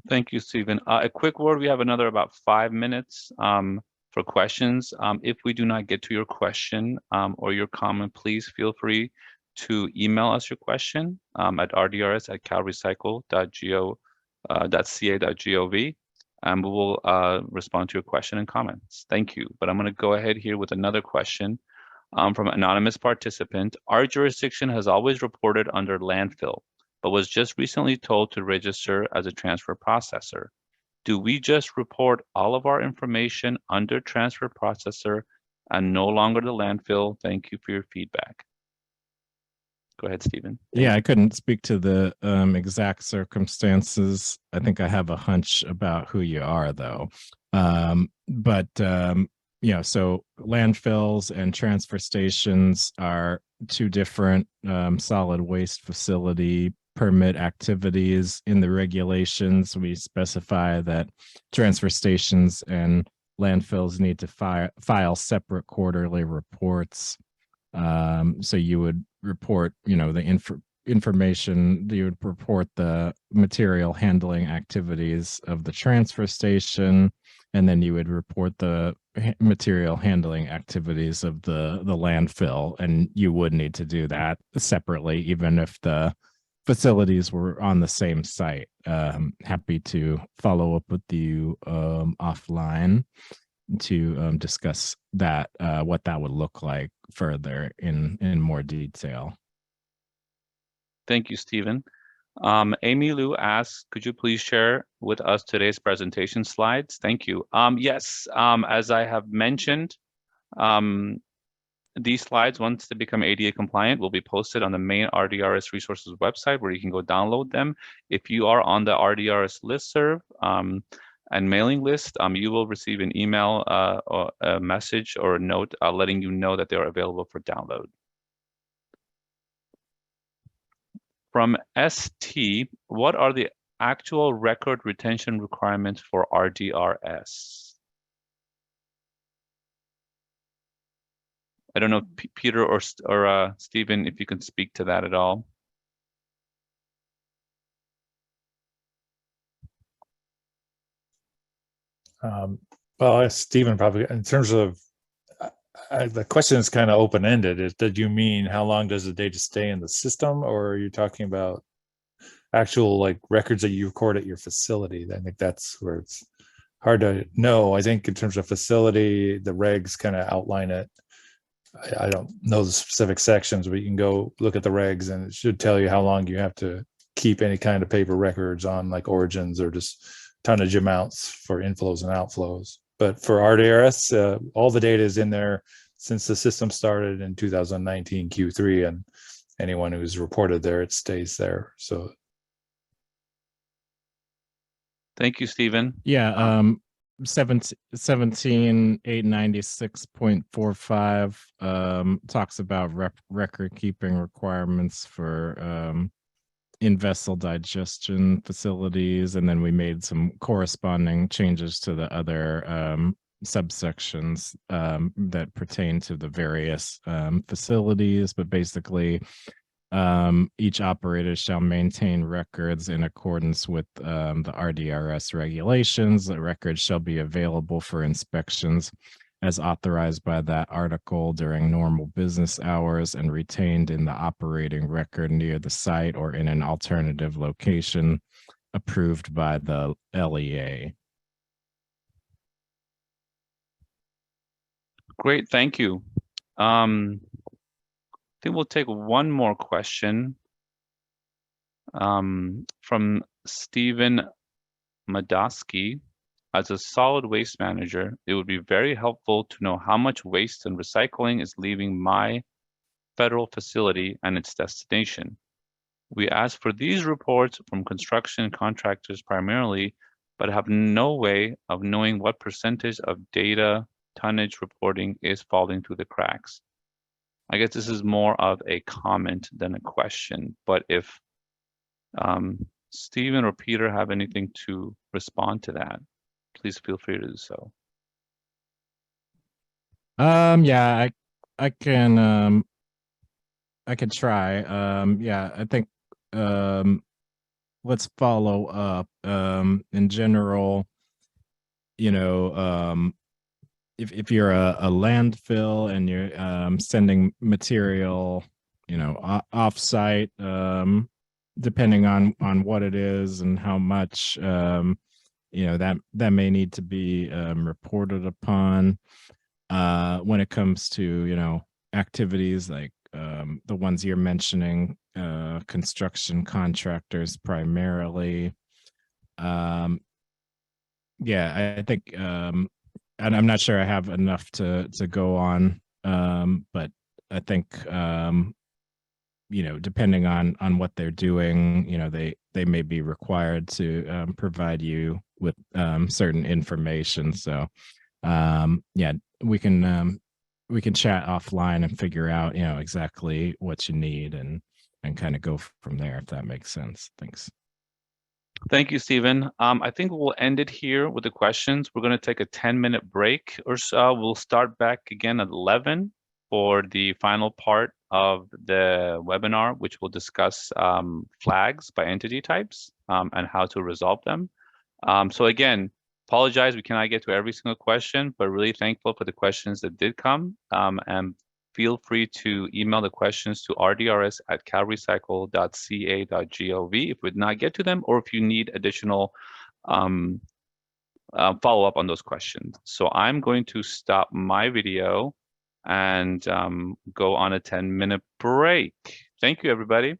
Thank you, Stephen. A quick word, we have another about 5 minutes for questions. If we do not get to your question or your comment, please feel free to email us your question at rdrs@calrecycle.ca.gov, and we will respond to your question and comments. Thank you. But I'm going to go ahead here with another question from an anonymous participant. Our jurisdiction has always reported under landfill, but was just recently told to register as a transfer processor. Do we just report all of our information under transfer processor and no longer the landfill? Thank you for your feedback. Go ahead, Stephen. Yeah, I couldn't speak to the exact circumstances. I think I have a hunch about who you are, though. So landfills and transfer stations are two different solid waste facility permit activities. In the regulations, we specify that transfer stations and landfills need to file separate quarterly reports. So you would report, the information, you would report the material handling activities of the transfer station, and then you would report the material handling activities of the landfill, and you would need to do that separately, even if the facilities were on the same site. Happy to follow up with you offline to discuss that, what that would look like further in more detail. Thank you, Stephen. Amy Lou asks, could you please share with us today's presentation slides? Thank you. Yes, as I have mentioned, these slides, once they become ADA compliant, will be posted on the main RDRS resources website where you can go download them. If you are on the RDRS listserv and mailing list, you will receive an email or a message or a note letting you know that they are available for download. From ST, what are the actual record retention requirements for RDRS? I don't know, Peter or Stephen, if you can speak to that at all. Well, Stephen, probably in terms of the question is kind of open-ended. Did you mean how long does the data stay in the system, or are you talking about actual records that you record at your facility? I think that's where it's hard to know. I think in terms of facility, the regs kind of outline it. I don't know the specific sections, but you can go look at the regs and it should tell you how long you have to keep any kind of paper records on origins or just tonnage amounts for inflows and outflows. But for RDRS, all the data is in there since the system started in 2019 Q3, and anyone who's reported there, it stays there. So, thank you, Stephen. Yeah, 17896.45 talks about record keeping requirements for in-vessel digestion facilities, and then we made some corresponding changes to the other subsections that pertain to the various facilities. But basically, each operator shall maintain records in accordance with the RDRS regulations. The records shall be available for inspections as authorized by that article during normal business hours and retained in the operating record near the site or in an alternative location approved by the LEA. Great, thank you. think we'll take one more question from Stephen Madosky. As a solid waste manager, it would be very helpful to know how much waste and recycling is leaving my federal facility and its destination. We ask for these reports from construction contractors primarily, but have no way of knowing what percentage of data tonnage reporting is falling through the cracks. I guess this is more of a comment than a question, but if Stephen or Peter have anything to respond to that, please feel free to do so. Yeah, I can try. Yeah, I think let's follow up. In general, you know, if you're a landfill and you're sending material, you know, off-site, depending on what it is and how much, you know, that may need to be reported upon. When it comes to, you know, activities like the ones you're mentioning, construction contractors primarily. Yeah, I think, and I'm not sure I have enough to go on, but I think, you know, depending on what they're doing, you know, they may be required to provide you with certain information. So, yeah, we can chat offline and figure out, you know, exactly what you need and kind of go from there, if that makes sense. Thanks. Thank you, Stephen. I think we'll end it here with the questions. We're going to take a 10-minute break or so. We'll start back again at 11 for the final part of the webinar, which will discuss flags by entity types and how to resolve them. So again, apologize, we cannot get to every single question, but really thankful for the questions that did come. And feel free to email the questions to rdrs@calrecycle.ca.gov if we did not get to them, or if you need additional follow-up on those questions. So I'm going to stop my video and go on a 10-minute break. Thank you, everybody.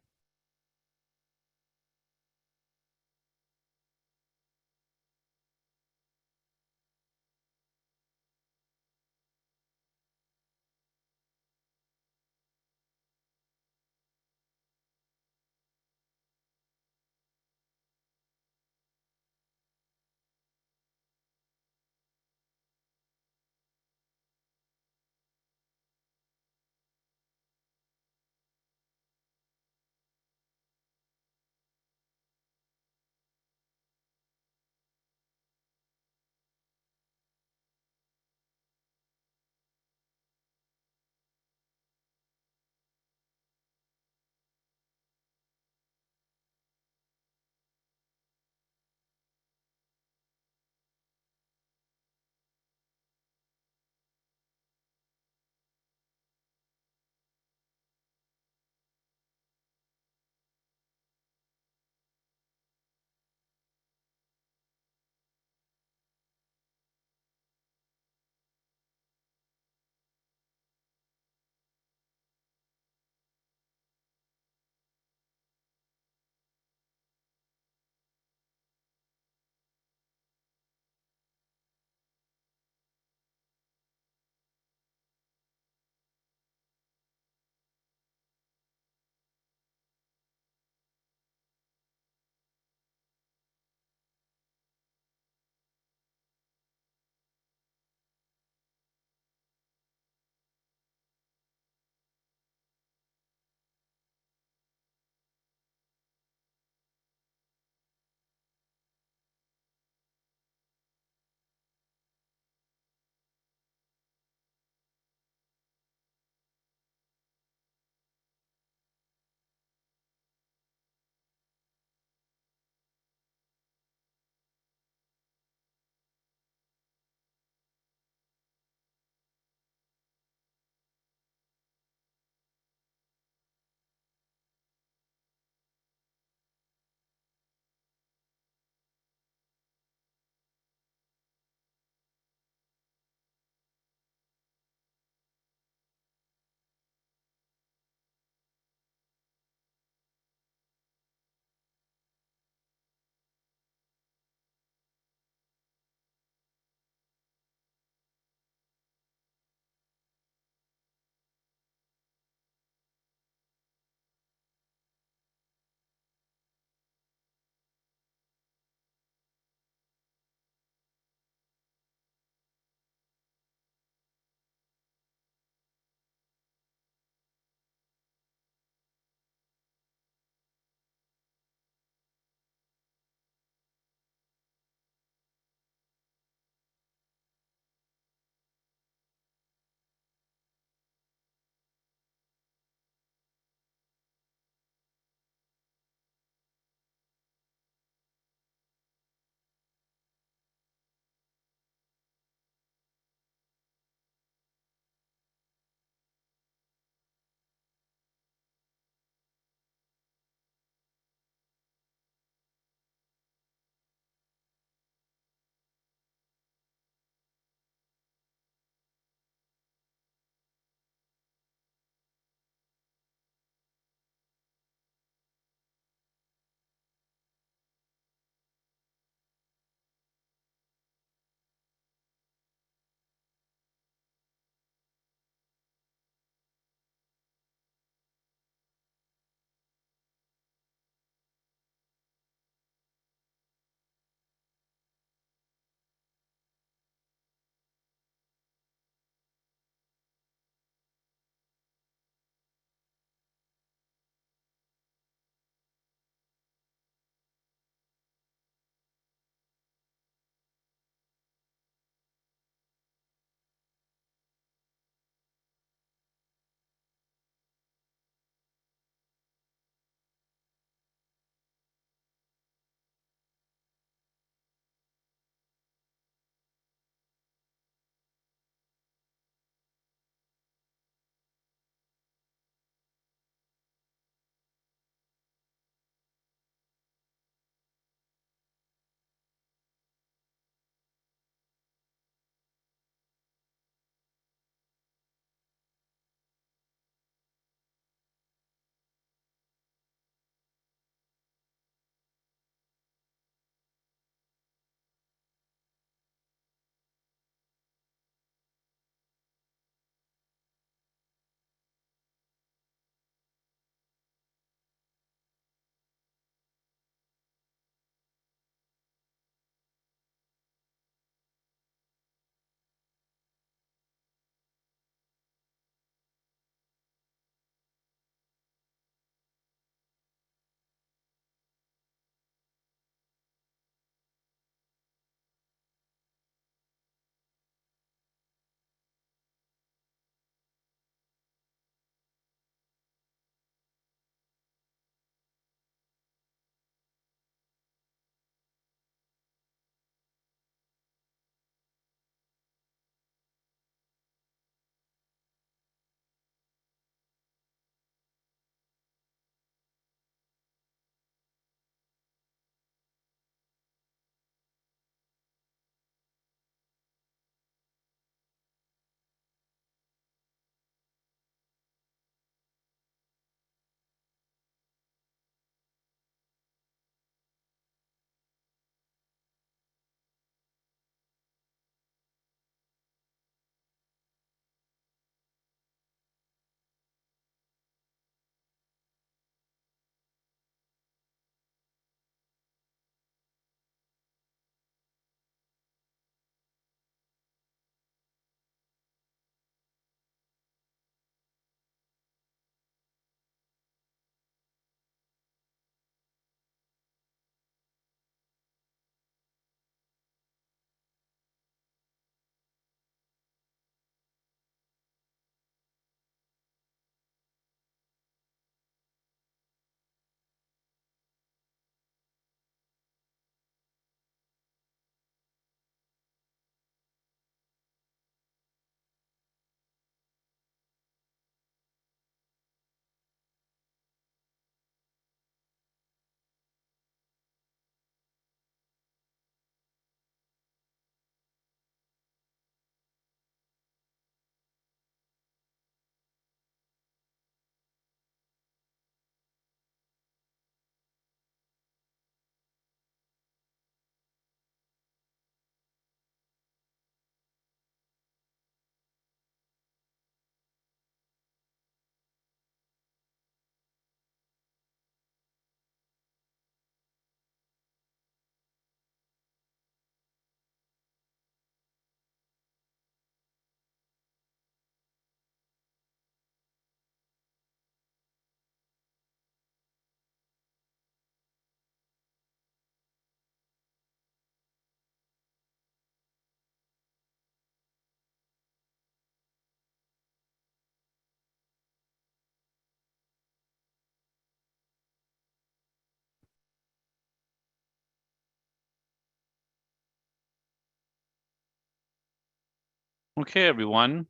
Okay, everyone.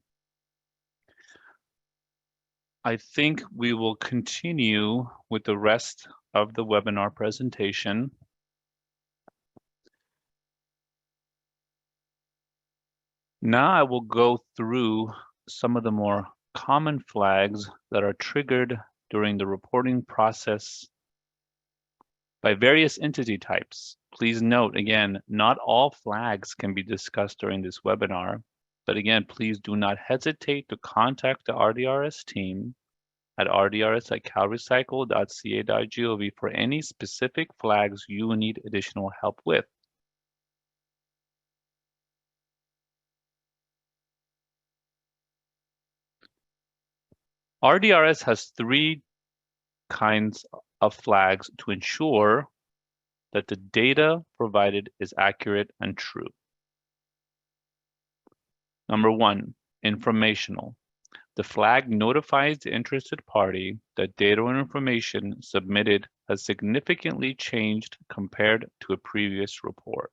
I think we will continue with the rest of the webinar presentation. Now I will go through some of the more common flags that are triggered during the reporting process by various entity types. Please note, again, not all flags can be discussed during this webinar, but again, please do not hesitate to contact the RDRS team at rdrs@calrecycle.ca.gov for any specific flags you need additional help with. RDRS has 3 kinds of flags to ensure that the data provided is accurate and true. Number 1, informational. The flag notifies the interested party that data or information submitted has significantly changed compared to a previous report.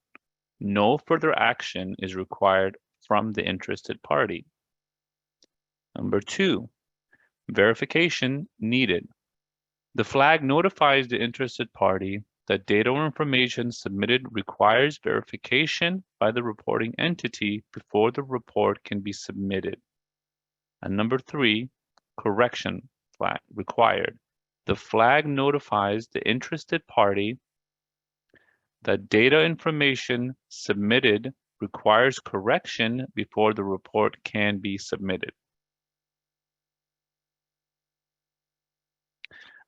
No further action is required from the interested party. Number 2, verification needed. The flag notifies the interested party that data or information submitted requires verification by the reporting entity before the report can be submitted. And number 3, correction flag required. The flag notifies the interested party that data information submitted requires correction before the report can be submitted.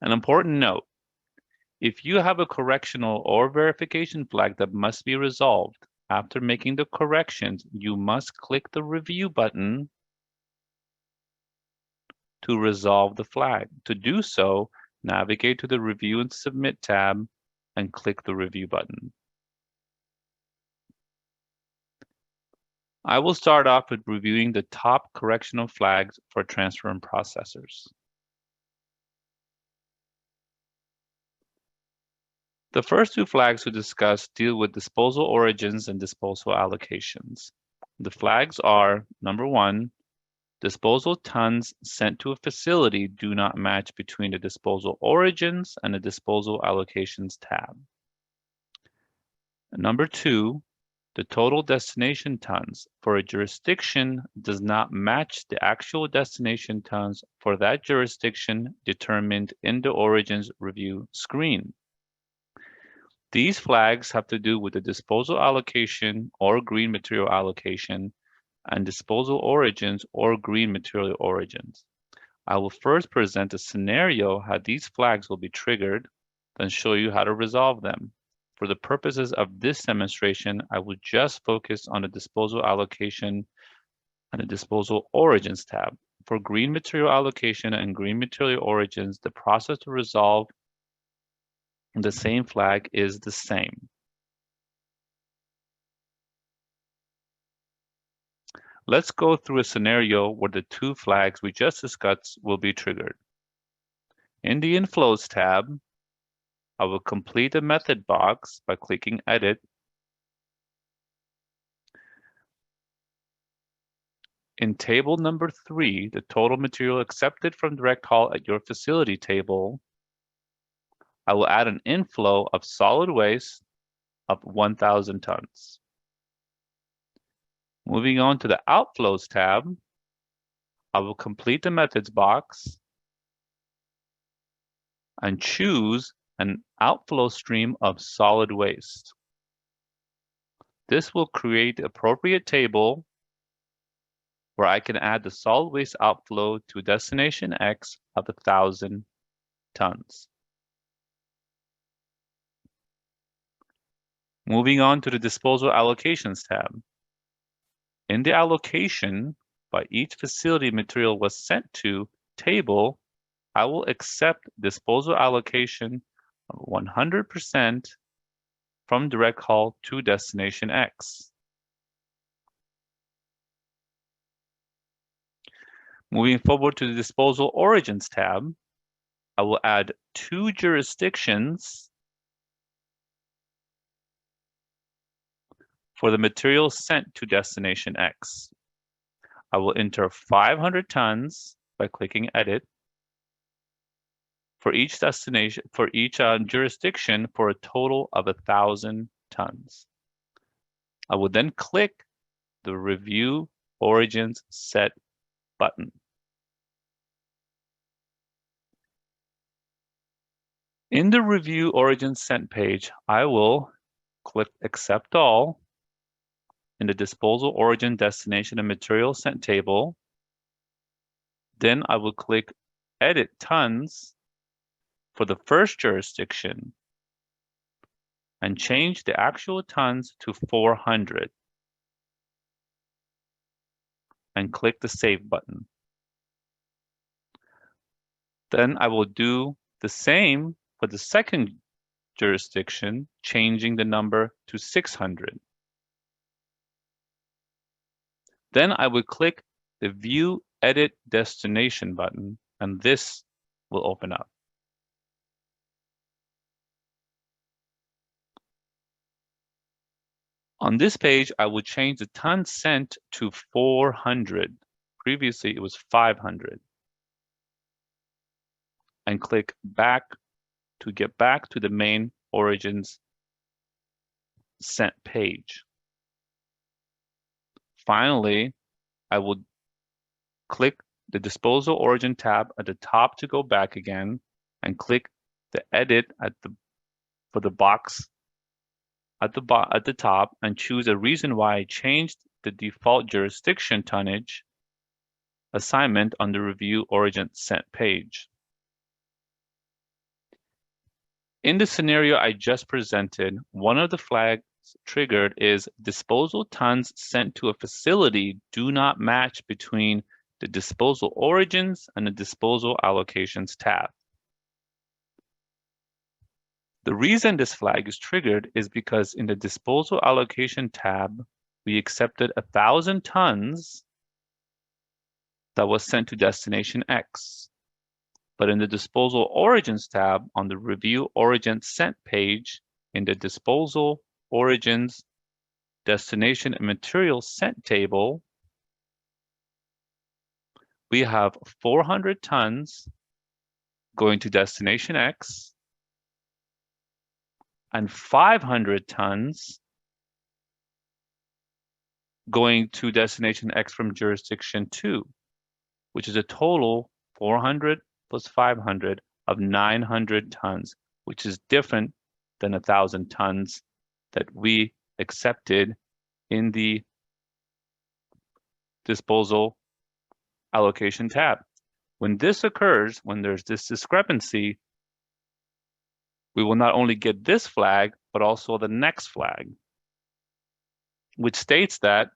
An important note, if you have a correctional or verification flag that must be resolved, after making the corrections, you must click the review button to resolve the flag. To do so, navigate to the Review and Submit tab and click the review button. I will start off with reviewing the top correctional flags for transfer and processors. The first 2 flags we discussed deal with disposal origins and disposal allocations. The flags are, number 1, disposal tons sent to a facility do not match between the disposal origins and the disposal allocations tab. And number 2, the total destination tons for a jurisdiction does not match the actual destination tons for that jurisdiction determined in the origins review screen. These flags have to do with the disposal allocation or green material allocation and disposal origins or green material origins. I will first present a scenario how these flags will be triggered, then show you how to resolve them. For the purposes of this demonstration, I will just focus on the disposal allocation and the disposal origins tab. For green material allocation and green material origins, the process to resolve the same flag is the same. Let's go through a scenario where the 2 flags we just discussed will be triggered. In the Inflows tab, I will complete the method box by clicking Edit. In table number 3, the total material accepted from direct haul at your facility table, I will add an inflow of solid waste of 1,000 tons. Moving on to the Outflows tab, I will complete the methods box and choose an outflow stream of solid waste. This will create the appropriate table where I can add the solid waste outflow to destination X of 1,000 tons. Moving on to the disposal allocations tab. In the allocation by each facility material was sent to table, I will accept disposal allocation of 100% from direct haul to destination X. Moving forward to the disposal origins tab, I will add 2 jurisdictions for the material sent to destination X. I will enter 500 tons by clicking edit for each destination, for each jurisdiction, for a total of 1,000 tons. I will then click the Review Origins Set button. In the Review Origins Set page, I will click Accept All in the Disposal Origin Destination and Material Sent table. Then I will click Edit Tons for the first jurisdiction and change the actual tons to 400 and click the Save button. Then I will do the same for the second jurisdiction, changing the number to 600. Then I would click the View Edit Destination button, and this will open up. On this page, I would change the tons sent to 400. Previously, it was 500. And click back to get back to the main Origins Sent page. Finally, I would click the Disposal Origin tab at the top to go back again, and click the Edit for the box at the top, and choose a reason why I changed the default jurisdiction tonnage assignment on the Review Origin Sent page. In the scenario I just presented, one of the flags triggered is disposal tons sent to a facility do not match between the disposal origins and the disposal allocations tab. The reason this flag is triggered is because in the disposal allocation tab, we accepted 1,000 tons that was sent to destination X. But in the disposal origins tab on the Review Origin Sent page, in the disposal origins destination and material sent table, we have 400 tons going to destination X and 500 tons going to destination X from jurisdiction 2, which is a total 400 plus 500 of 900 tons, which is different than 1,000 tons that we accepted in the disposal allocation tab. When this occurs, when there's this discrepancy, we will not only get this flag, but also the next flag, which states that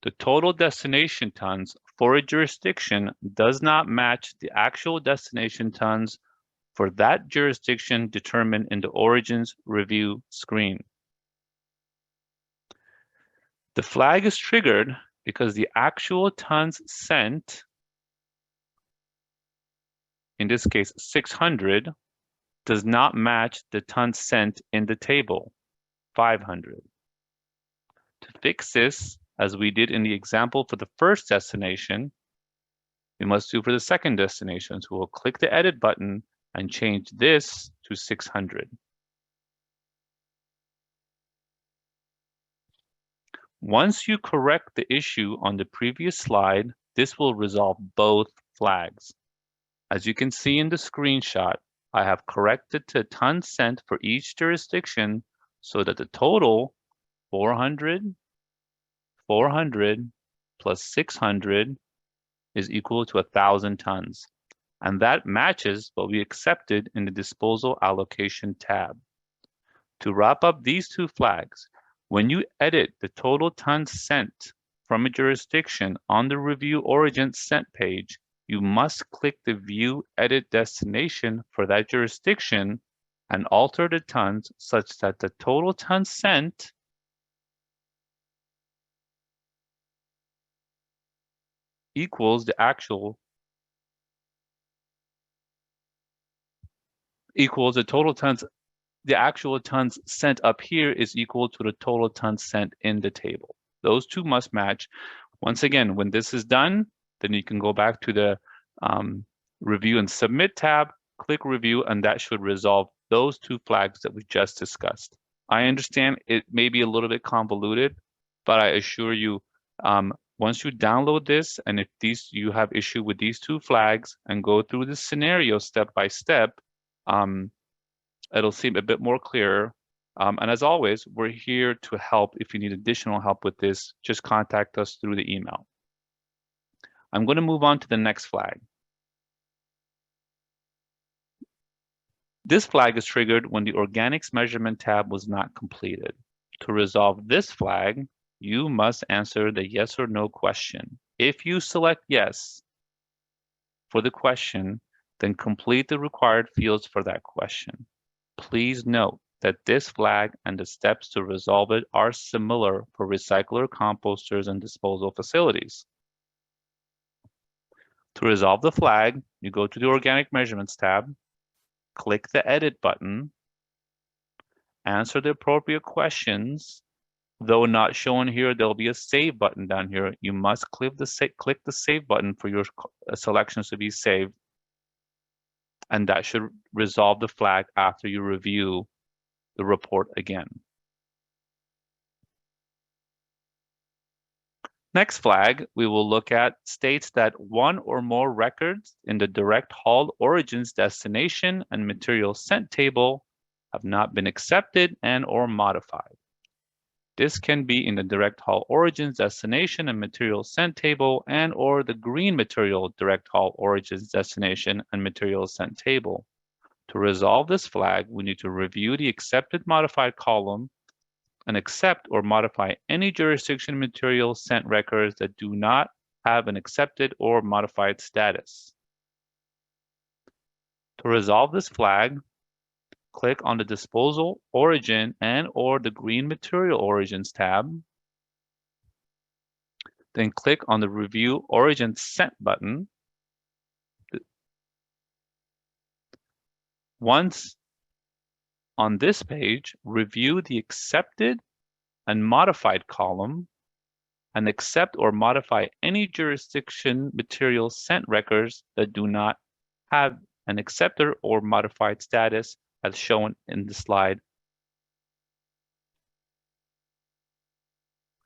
the total destination tons for a jurisdiction does not match the actual destination tons for that jurisdiction determined in the Origins Review screen. The flag is triggered because the actual tons sent, in this case 600, does not match the tons sent in the table, 500. To fix this, as we did in the example for the first destination, we must do for the second destination. So we'll click the Edit button and change this to 600. Once you correct the issue on the previous slide, this will resolve both flags. As you can see in the screenshot, I have corrected the tons sent for each jurisdiction so that the total 400 plus 600 is equal to 1,000 tons. And that matches what we accepted in the disposal allocation tab. To wrap up these two flags, when you edit the total tons sent from a jurisdiction on the Review Origin Sent page, you must click the View Edit Destination for that jurisdiction and alter the tons such that the total tons sent equals the actual total tons. The actual tons sent up here is equal to the total tons sent in the table. Those two must match. Once again, when this is done, then you can go back to the Review and Submit tab, click Review, and that should resolve those two flags that we just discussed. I understand it may be a little bit convoluted, but I assure you, once you download this, and if you have issue with these two flags and go through the scenario step by step, it'll seem a bit more clearer. And as always, we're here to help. If you need additional help with this, just contact us through the email. I'm going to move on to the next flag. This flag is triggered when the Organics Measurement tab was not completed. To resolve this flag, you must answer the yes or no question. If you select yes for the question, then complete the required fields for that question. Please note that this flag and the steps to resolve it are similar for recycler, composters, and disposal facilities. To resolve the flag, you go to the Organic Measurements tab, click the Edit button, answer the appropriate questions. Though not shown here, there'll be a Save button down here. You must click the Save button for your selections to be saved, and that should resolve the flag after you review the report again. Next flag we will look at states that one or more records in the direct haul origins destination and material sent table have not been accepted and or modified. This can be in the direct haul origins destination and material sent table and or the green material direct haul origins destination and material sent table. To resolve this flag, we need to review the accepted modified column and accept or modify any jurisdiction material sent records that do not have an accepted or modified status. To resolve this flag, click on the Disposal Origin and or the Green Material Origins tab. Then click on the Review Origin Sent button. Once on this page, review the accepted and modified column and accept or modify any jurisdiction material sent records that do not have an accepted or modified status as shown in the slide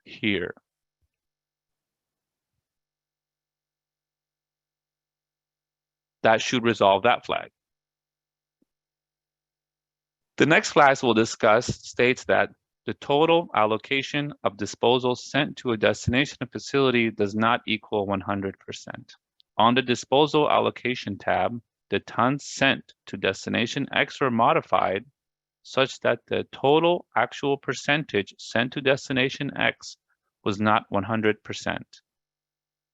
here. That should resolve that flag. The next flag we'll discuss states that the total allocation of disposal sent to a destination facility does not equal 100%. On the Disposal Allocation tab, the tons sent to destination X are modified such that the total actual percentage sent to destination X was not 100%.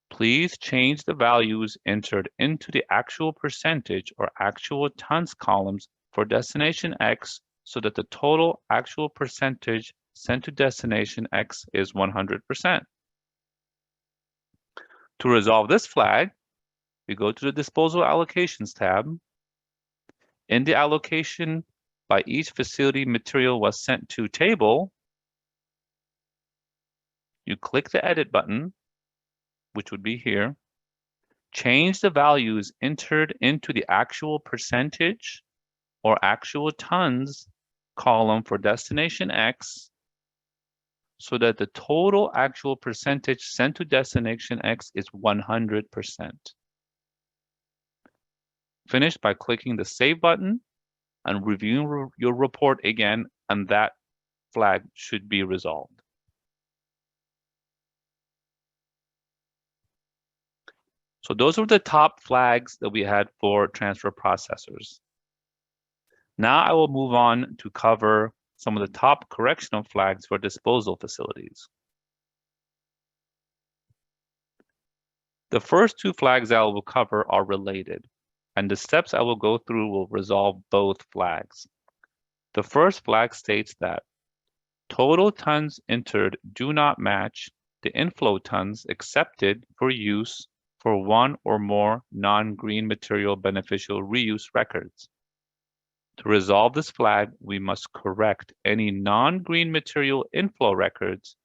Please change the values entered into the actual percentage or actual tons columns for destination X so that the total actual percentage sent to destination X is 100%. To resolve this flag, we go to the Disposal Allocations tab. In the allocation by each facility material was sent to table, you click the Edit button, which would be here. Change the values entered into the actual percentage or actual tons column for destination X so that the total actual percentage sent to destination X is 100%. Finish by clicking the Save button and reviewing your report again, and that flag should be resolved. So those were the top flags that we had for transfer processors. Now I will move on to cover some of the top correctional flags for disposal facilities. The first two flags I will cover are related, and the steps I will go through will resolve both flags. The first flag states that total tons entered do not match the inflow tons accepted for use for one or more non-green material beneficial reuse records. To resolve this flag, we must correct any non-green material inflow records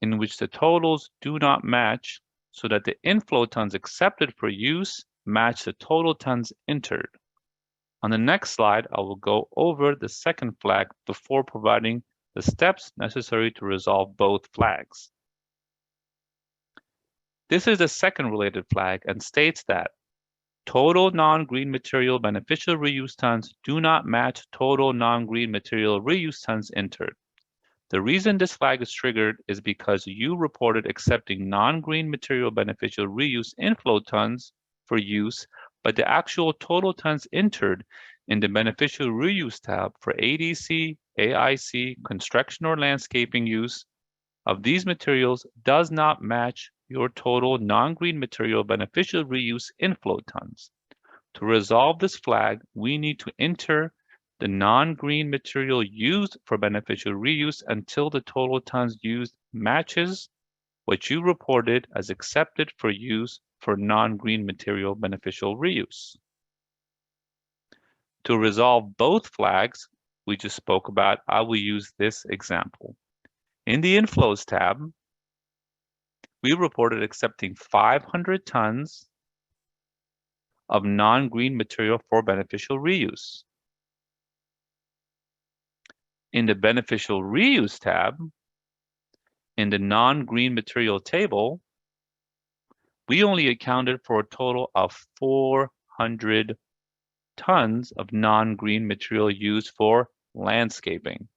in which the totals do not match so that the inflow tons accepted for use match the total tons entered. On the next slide, I will go over the second flag before providing the steps necessary to resolve both flags. This is the second related flag and states that total non-green material beneficial reuse tons do not match total non-green material reuse tons entered. The reason this flag is triggered is because you reported accepting non-green material beneficial reuse inflow tons for use, but the actual total tons entered in the beneficial reuse tab for ADC, AIC, construction or landscaping use of these materials does not match your total non-green material beneficial reuse inflow tons. To resolve this flag, we need to enter the non-green material used for beneficial reuse until the total tons used matches what you reported as accepted for use for non-green material beneficial reuse. To resolve both flags we just spoke about, I will use this example. In the Inflows tab, we reported accepting 500 tons of non-green material for beneficial reuse. In the Beneficial Reuse tab, in the non-green material table, we only accounted for a total of 400 tons of non-green material used for landscaping.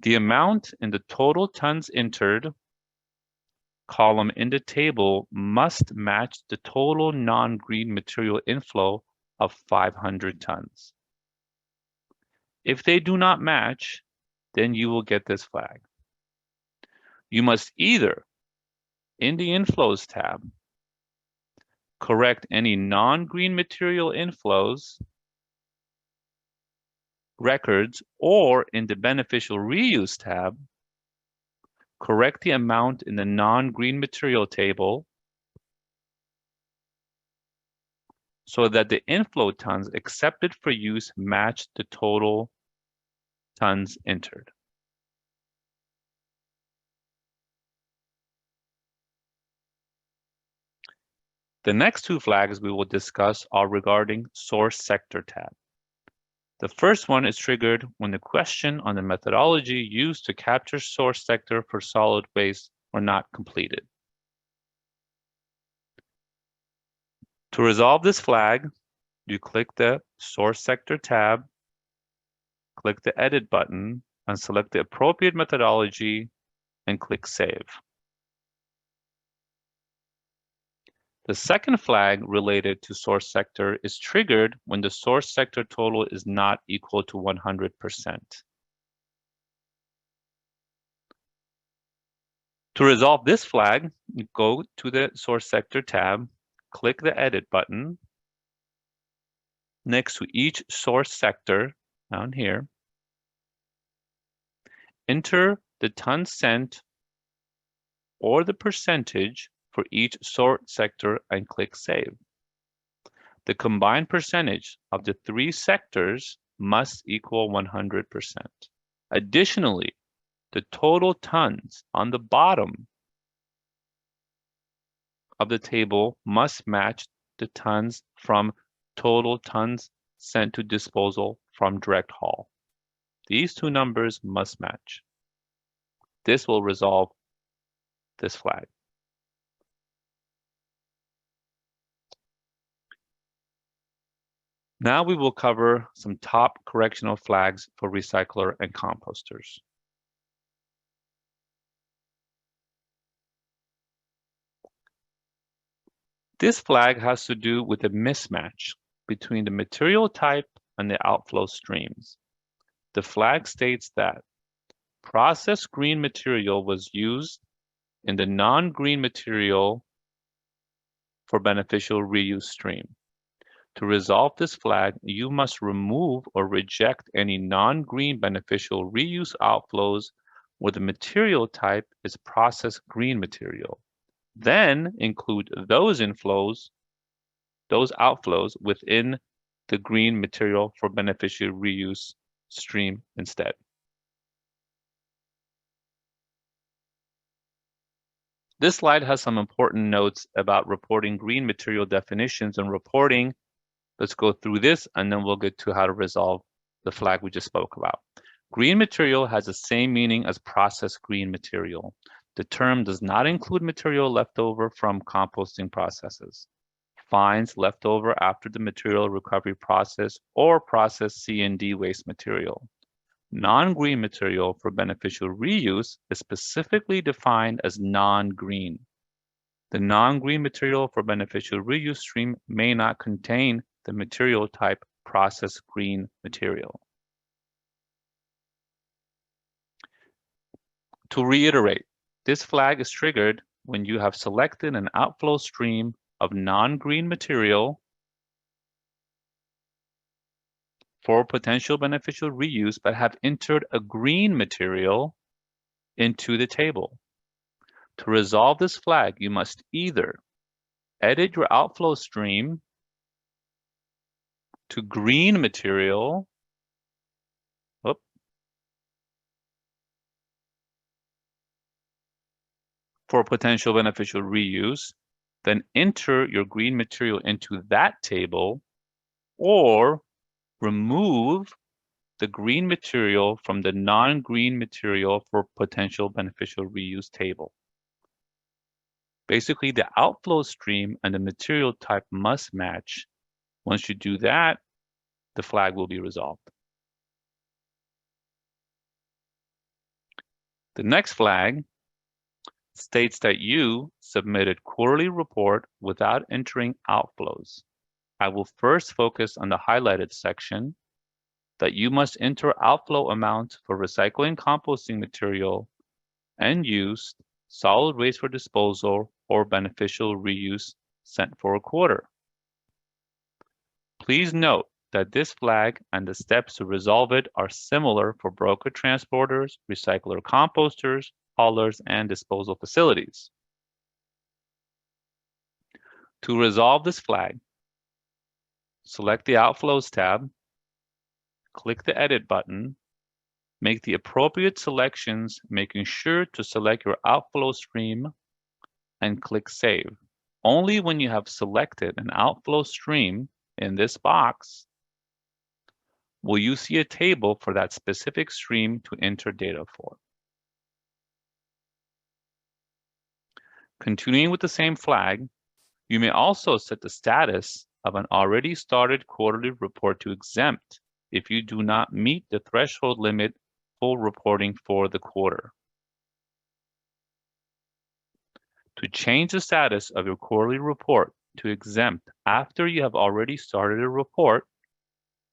The amount in the total tons entered column in the table must match the total non-green material inflow of 500 tons. If they do not match, then you will get this flag. You must either, in the Inflows tab, correct any non-green material inflows records, or in the Beneficial Reuse tab, correct the amount in the non-green material table so that the inflow tons accepted for use match the total tons entered. The next two flags we will discuss are regarding Source Sector tab. The first one is triggered when the question on the methodology used to capture source sector for solid waste are not completed. To resolve this flag, you click the Source Sector tab, click the Edit button, and select the appropriate methodology and click Save. The second flag related to source sector is triggered when the source sector total is not equal to 100%. To resolve this flag, you go to the Source Sector tab, click the Edit button. Next to each source sector down here, enter the tons sent or the percentage for each source sector and click Save. The combined percentage of the three sectors must equal 100%. Additionally, the total tons on the bottom of the table must match the tons from total tons sent to disposal from direct haul. These two numbers must match. This will resolve this flag. Now we will cover some top correctional flags for recycler and composters. This flag has to do with a mismatch between the material type and the outflow streams. The flag states that processed green material was used in the non-green material for beneficial reuse stream. To resolve this flag, you must remove or reject any non-green beneficial reuse outflows where the material type is processed green material. Then include those outflows within the green material for beneficial reuse stream instead. This slide has some important notes about reporting green material definitions and reporting. Let's go through this and then we'll get to how to resolve the flag we just spoke about. Green material has the same meaning as processed green material. The term does not include material left over from composting processes, fines left over after the material recovery process, or processed C&D waste material. Non-green material for beneficial reuse is specifically defined as non-green. The non-green material for beneficial reuse stream may not contain the material type processed green material. To reiterate, this flag is triggered when you have selected an outflow stream of non-green material for potential beneficial reuse, but have entered a green material into the table. To resolve this flag, you must either edit your outflow stream to green material, for potential beneficial reuse, then enter your green material into that table, or remove the green material from the non-green material for potential beneficial reuse table. Basically, the outflow stream and the material type must match. Once you do that, the flag will be resolved. The next flag states that you submitted quarterly report without entering outflows. I will first focus on the highlighted section that you must enter outflow amounts for recycling composting material and used solid waste for disposal or beneficial reuse sent for a quarter. Please note that this flag and the steps to resolve it are similar for broker transporters, recycler composters, haulers, and disposal facilities. To resolve this flag, select the Outflows tab, click the Edit button, make the appropriate selections, making sure to select your outflow stream, and click Save. Only when you have selected an outflow stream in this box will you see a table for that specific stream to enter data for. Continuing with the same flag, you may also set the status of an already started quarterly report to exempt if you do not meet the threshold limit full reporting for the quarter. To change the status of your quarterly report to exempt after you have already started a report,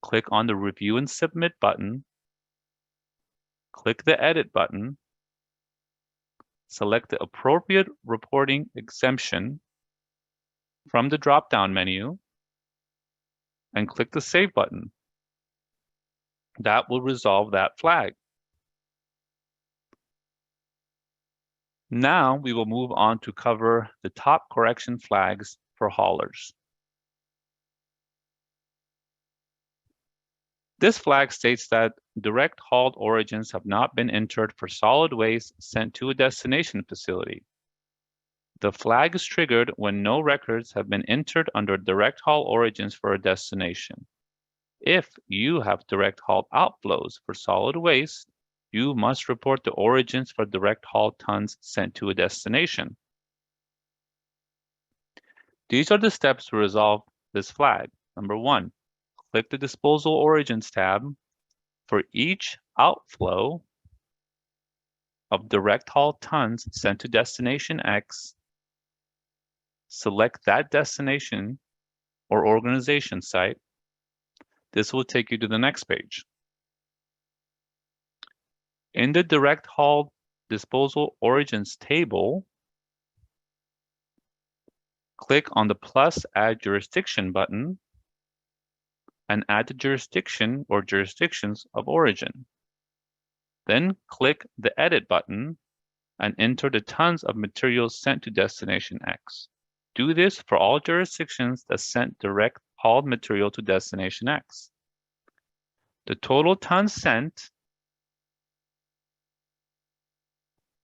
click on the Review and Submit button, click the Edit button, select the appropriate reporting exemption from the drop-down menu, and click the Save button. That will resolve that flag. Now we will move on to cover the top correction flags for haulers. This flag states that direct hauled origins have not been entered for solid waste sent to a destination facility. The flag is triggered when no records have been entered under direct haul origins for a destination. If you have direct haul outflows for solid waste, you must report the origins for direct haul tons sent to a destination. These are the steps to resolve this flag. Number 1, click the Disposal Origins tab. For each outflow of direct haul tons sent to destination X, select that destination or organization site. This will take you to the next page. In the direct haul disposal origins table, click on the plus Add Jurisdiction button and add the jurisdiction or jurisdictions of origin. Then click the Edit button and enter the tons of materials sent to destination X. Do this for all jurisdictions that sent direct hauled material to destination X. The total tons sent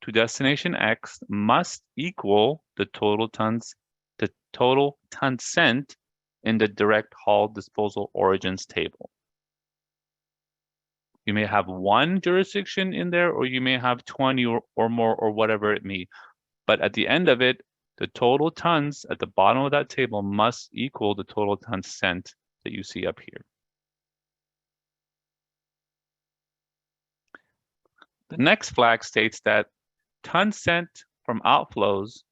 to destination X must equal the total tons sent in the direct haul disposal origins table. You may have one jurisdiction in there, or you may have 20 or more, or whatever it may. But at the end of it, the total tons at the bottom of that table must equal the total tons sent that you see up here. The next flag states that tons sent from outflows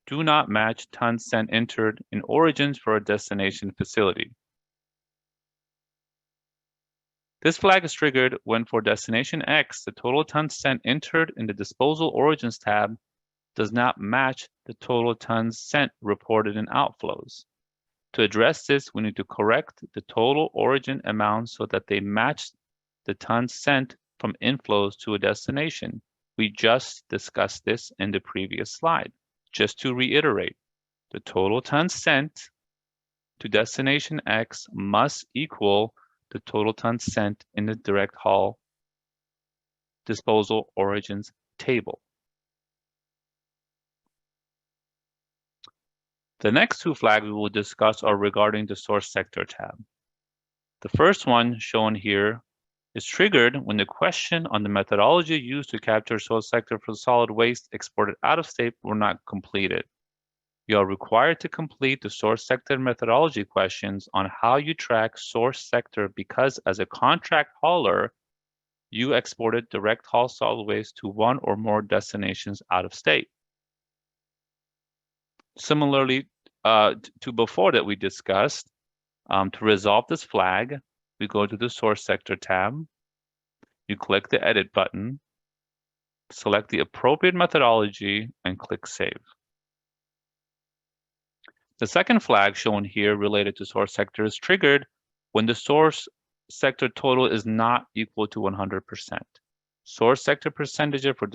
do not match tons sent entered in origins for a destination facility. This flag is triggered when for destination X, the total tons sent entered in the disposal origins tab does not match the total tons sent reported in outflows. To address this, we need to correct the total origin amounts so that they match the tons sent from inflows to a destination. We just discussed this in the previous slide. Just to reiterate, the total tons sent to destination X must equal the total tons sent in the direct haul disposal origins table. The next two flags we will discuss are regarding the source sector tab. The first one shown here is triggered when the question on the methodology used to capture source sector for solid waste exported out of state were not completed. You are required to complete the source sector methodology questions on how you track source sector because as a contract hauler, you exported direct haul solid waste to one or more destinations out of state. Similarly to before that we discussed, to resolve this flag, we go to the source sector tab, you click the edit button, select the appropriate methodology and click save. The second flag shown here related to source sector is triggered when the source sector total is not equal to 100%. Source sector percentage for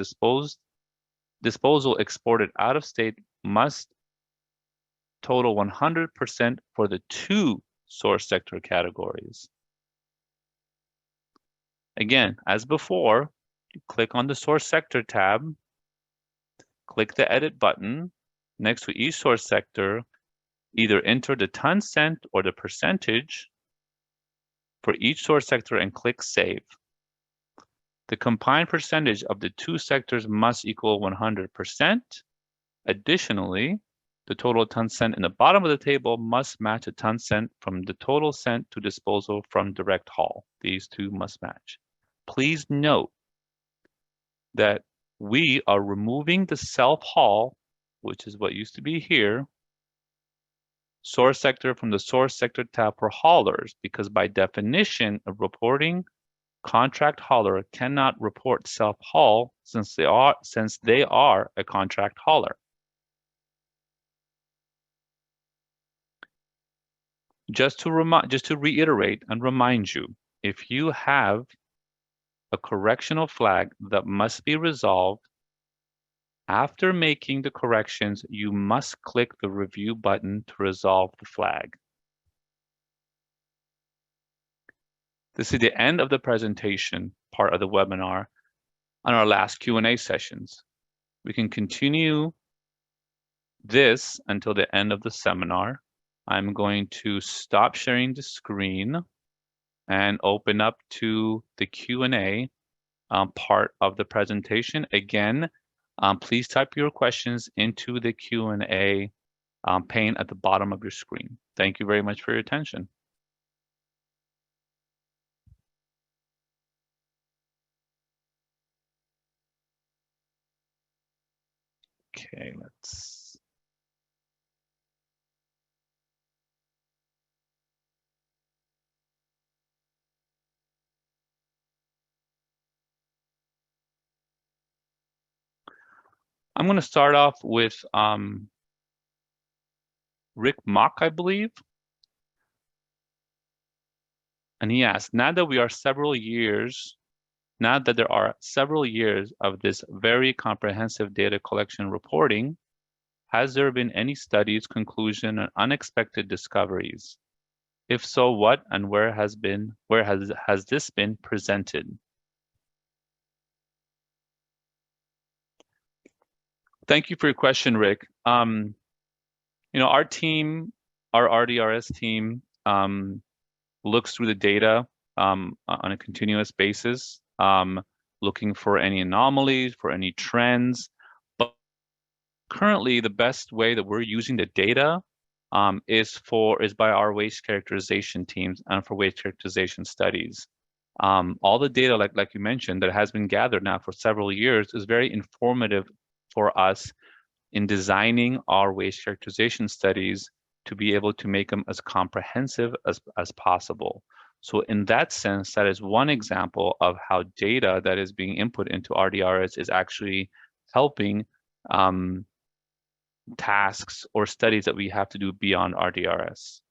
disposal exported out of state must total 100% for the two source sector categories. Again, as before, you click on the source sector tab, click the edit button. Next to each source sector, either enter the tons sent or the percentage for each source sector and click save. The combined percentage of the two sectors must equal 100%. Additionally, the total tons sent in the bottom of the table must match a ton sent from the total sent to disposal from direct haul. These two must match. Please note that we are removing the self-haul, which is what used to be here, source sector from the source sector tab for haulers, because by definition of reporting, contract hauler cannot report self-haul since they are a contract hauler. Just to reiterate and remind you, if you have a correctional flag that must be resolved, after making the corrections, you must click the review button to resolve the flag. This is the end of the presentation part of the webinar on our last Q&A sessions. We can continue this until the end of the seminar. I'm going to stop sharing the screen and open up to the Q&A part of the presentation. Again, please type your questions into the Q&A pane at the bottom of your screen. Thank you very much for your attention. Okay, let's. I'm going to start off with Rick Mock, I believe. And he asked, now that there are several years of this very comprehensive data collection reporting, has there been any studies, conclusion, and unexpected discoveries? If so, what and where has this been presented? Thank you for your question, Rick. Our team, our RDRS team, looks through the data on a continuous basis, looking for any anomalies, for any trends. But currently, the best way that we're using the data is by our waste characterization teams and for waste characterization studies. All the data, like you mentioned, that has been gathered now for several years is very informative for us in designing our waste characterization studies to be able to make them as comprehensive as possible. So in that sense, that is one example of how data that is being input into RDRS is actually helping tasks or studies that we have to do beyond RDRS.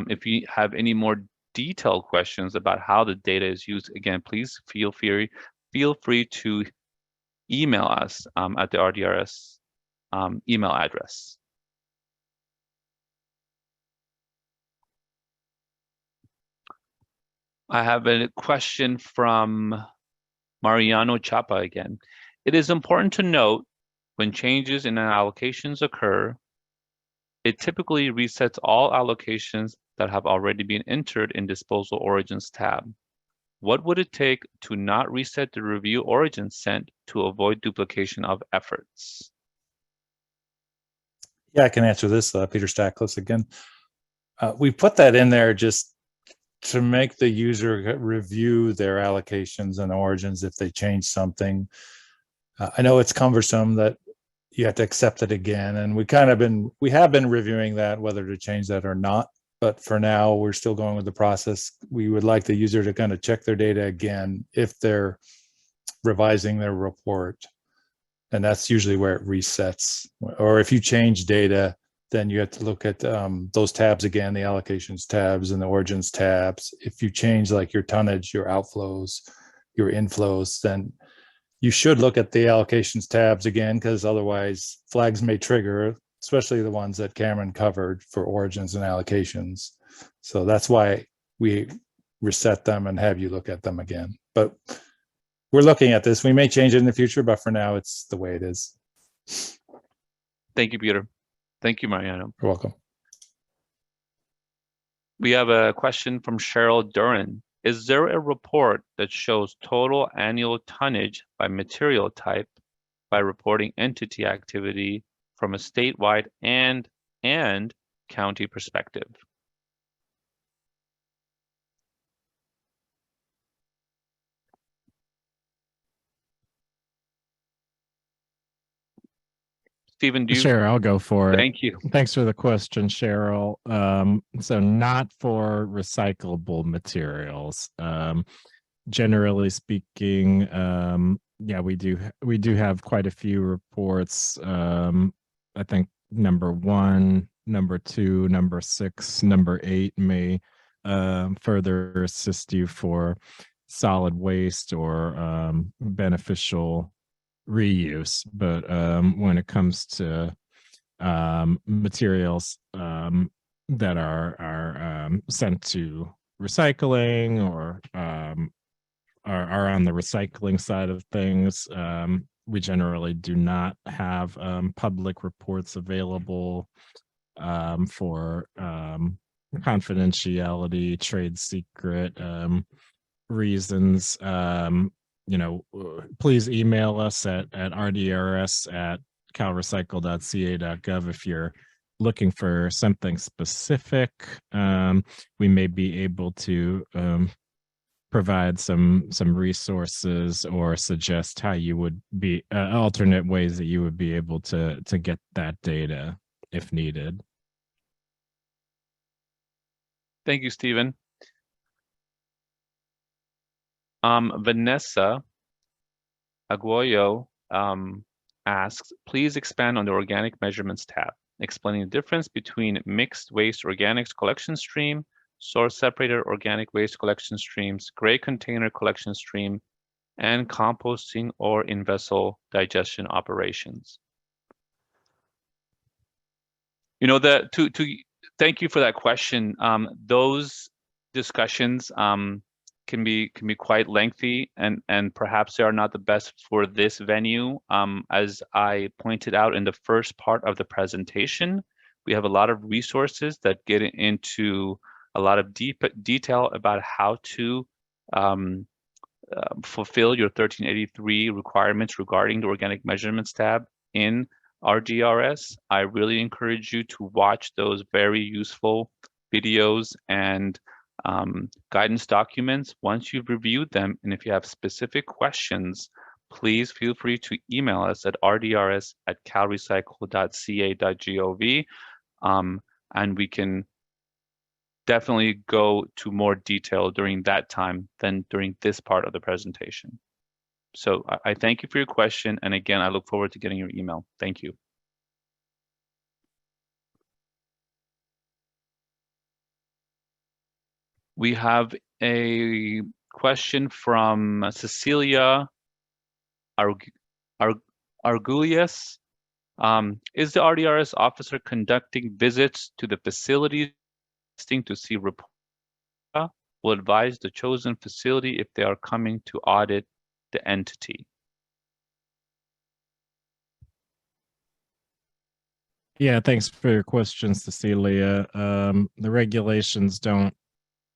If you have any more detailed questions about how the data is used, again, please feel free to email us at the RDRS email address. I have a question from Mariano Chapa again. It is important to note when changes in allocations occur, it typically resets all allocations that have already been entered in Disposal Origins tab. What would it take to not reset the review origins sent to avoid duplication of efforts? Yeah, I can answer this, Peter Stackless again. We put that in there just to make the user review their allocations and origins if they change something. I know it's cumbersome that you have to accept it again, and we have been reviewing that, whether to change that or not. But for now, we're still going with the process. We would like the user to kind of check their data again if they're revising their report. And that's usually where it resets. Or if you change data, then you have to look at those tabs again, the allocations tabs and the origins tabs. If you change like your tonnage, your outflows, your inflows, then you should look at the allocations tabs again, because otherwise flags may trigger, especially the ones that Cameron covered for origins and allocations. So that's why we reset them and have you look at them again. But we're looking at this. We may change it in the future, but for now, it's the way it is. Thank you, Peter. Thank you, Mariano. You're welcome. We have a question from Cheryl Duran. Is there a report that shows total annual tonnage by material type by reporting entity activity from a statewide and county perspective? Stephen, do you? Sure, I'll go for it. Thank you. Thanks for the question, Cheryl. So not for recyclable materials. Generally speaking, yeah, we do have quite a few reports. I think number 1, number 2, number 6, number 8 may further assist you for solid waste or beneficial reuse. But when it comes to materials that are sent to recycling or are on the recycling side of things, we generally do not have public reports available for confidentiality, trade secret reasons. Please email us at rdrs@calrecycle.ca.gov if you're looking for something specific. We may be able to provide some resources or suggest how you would be alternate ways that you would be able to get that data if needed. Thank you, Stephen. Vanessa Aguayo asks, please expand on the organic measurements tab, explaining the difference between mixed waste organics collection stream, source separated organic waste collection streams, gray container collection stream, and composting or in-vessel digestion operations. Thank you for that question. Those discussions can be quite lengthy, and perhaps they are not the best for this venue. As I pointed out in the first part of the presentation, we have a lot of resources that get into a lot of deep detail about how to fulfill your 1383 requirements regarding the organic measurements tab in RDRS. I really encourage you to watch those very useful videos and guidance documents once you've reviewed them. And if you have specific questions, please feel free to email us at rdrs@calrecycle.ca.gov, and we can definitely go to more detail during that time than during this part of the presentation. So I thank you for your question. And again, I look forward to getting your email. Thank you. We have a question from Cecilia Argulias. Is the RDRS officer conducting visits to the facilities to see report? Will advise the chosen facility if they are coming to audit the entity? Yeah, thanks for your questions, Cecilia. The regulations don't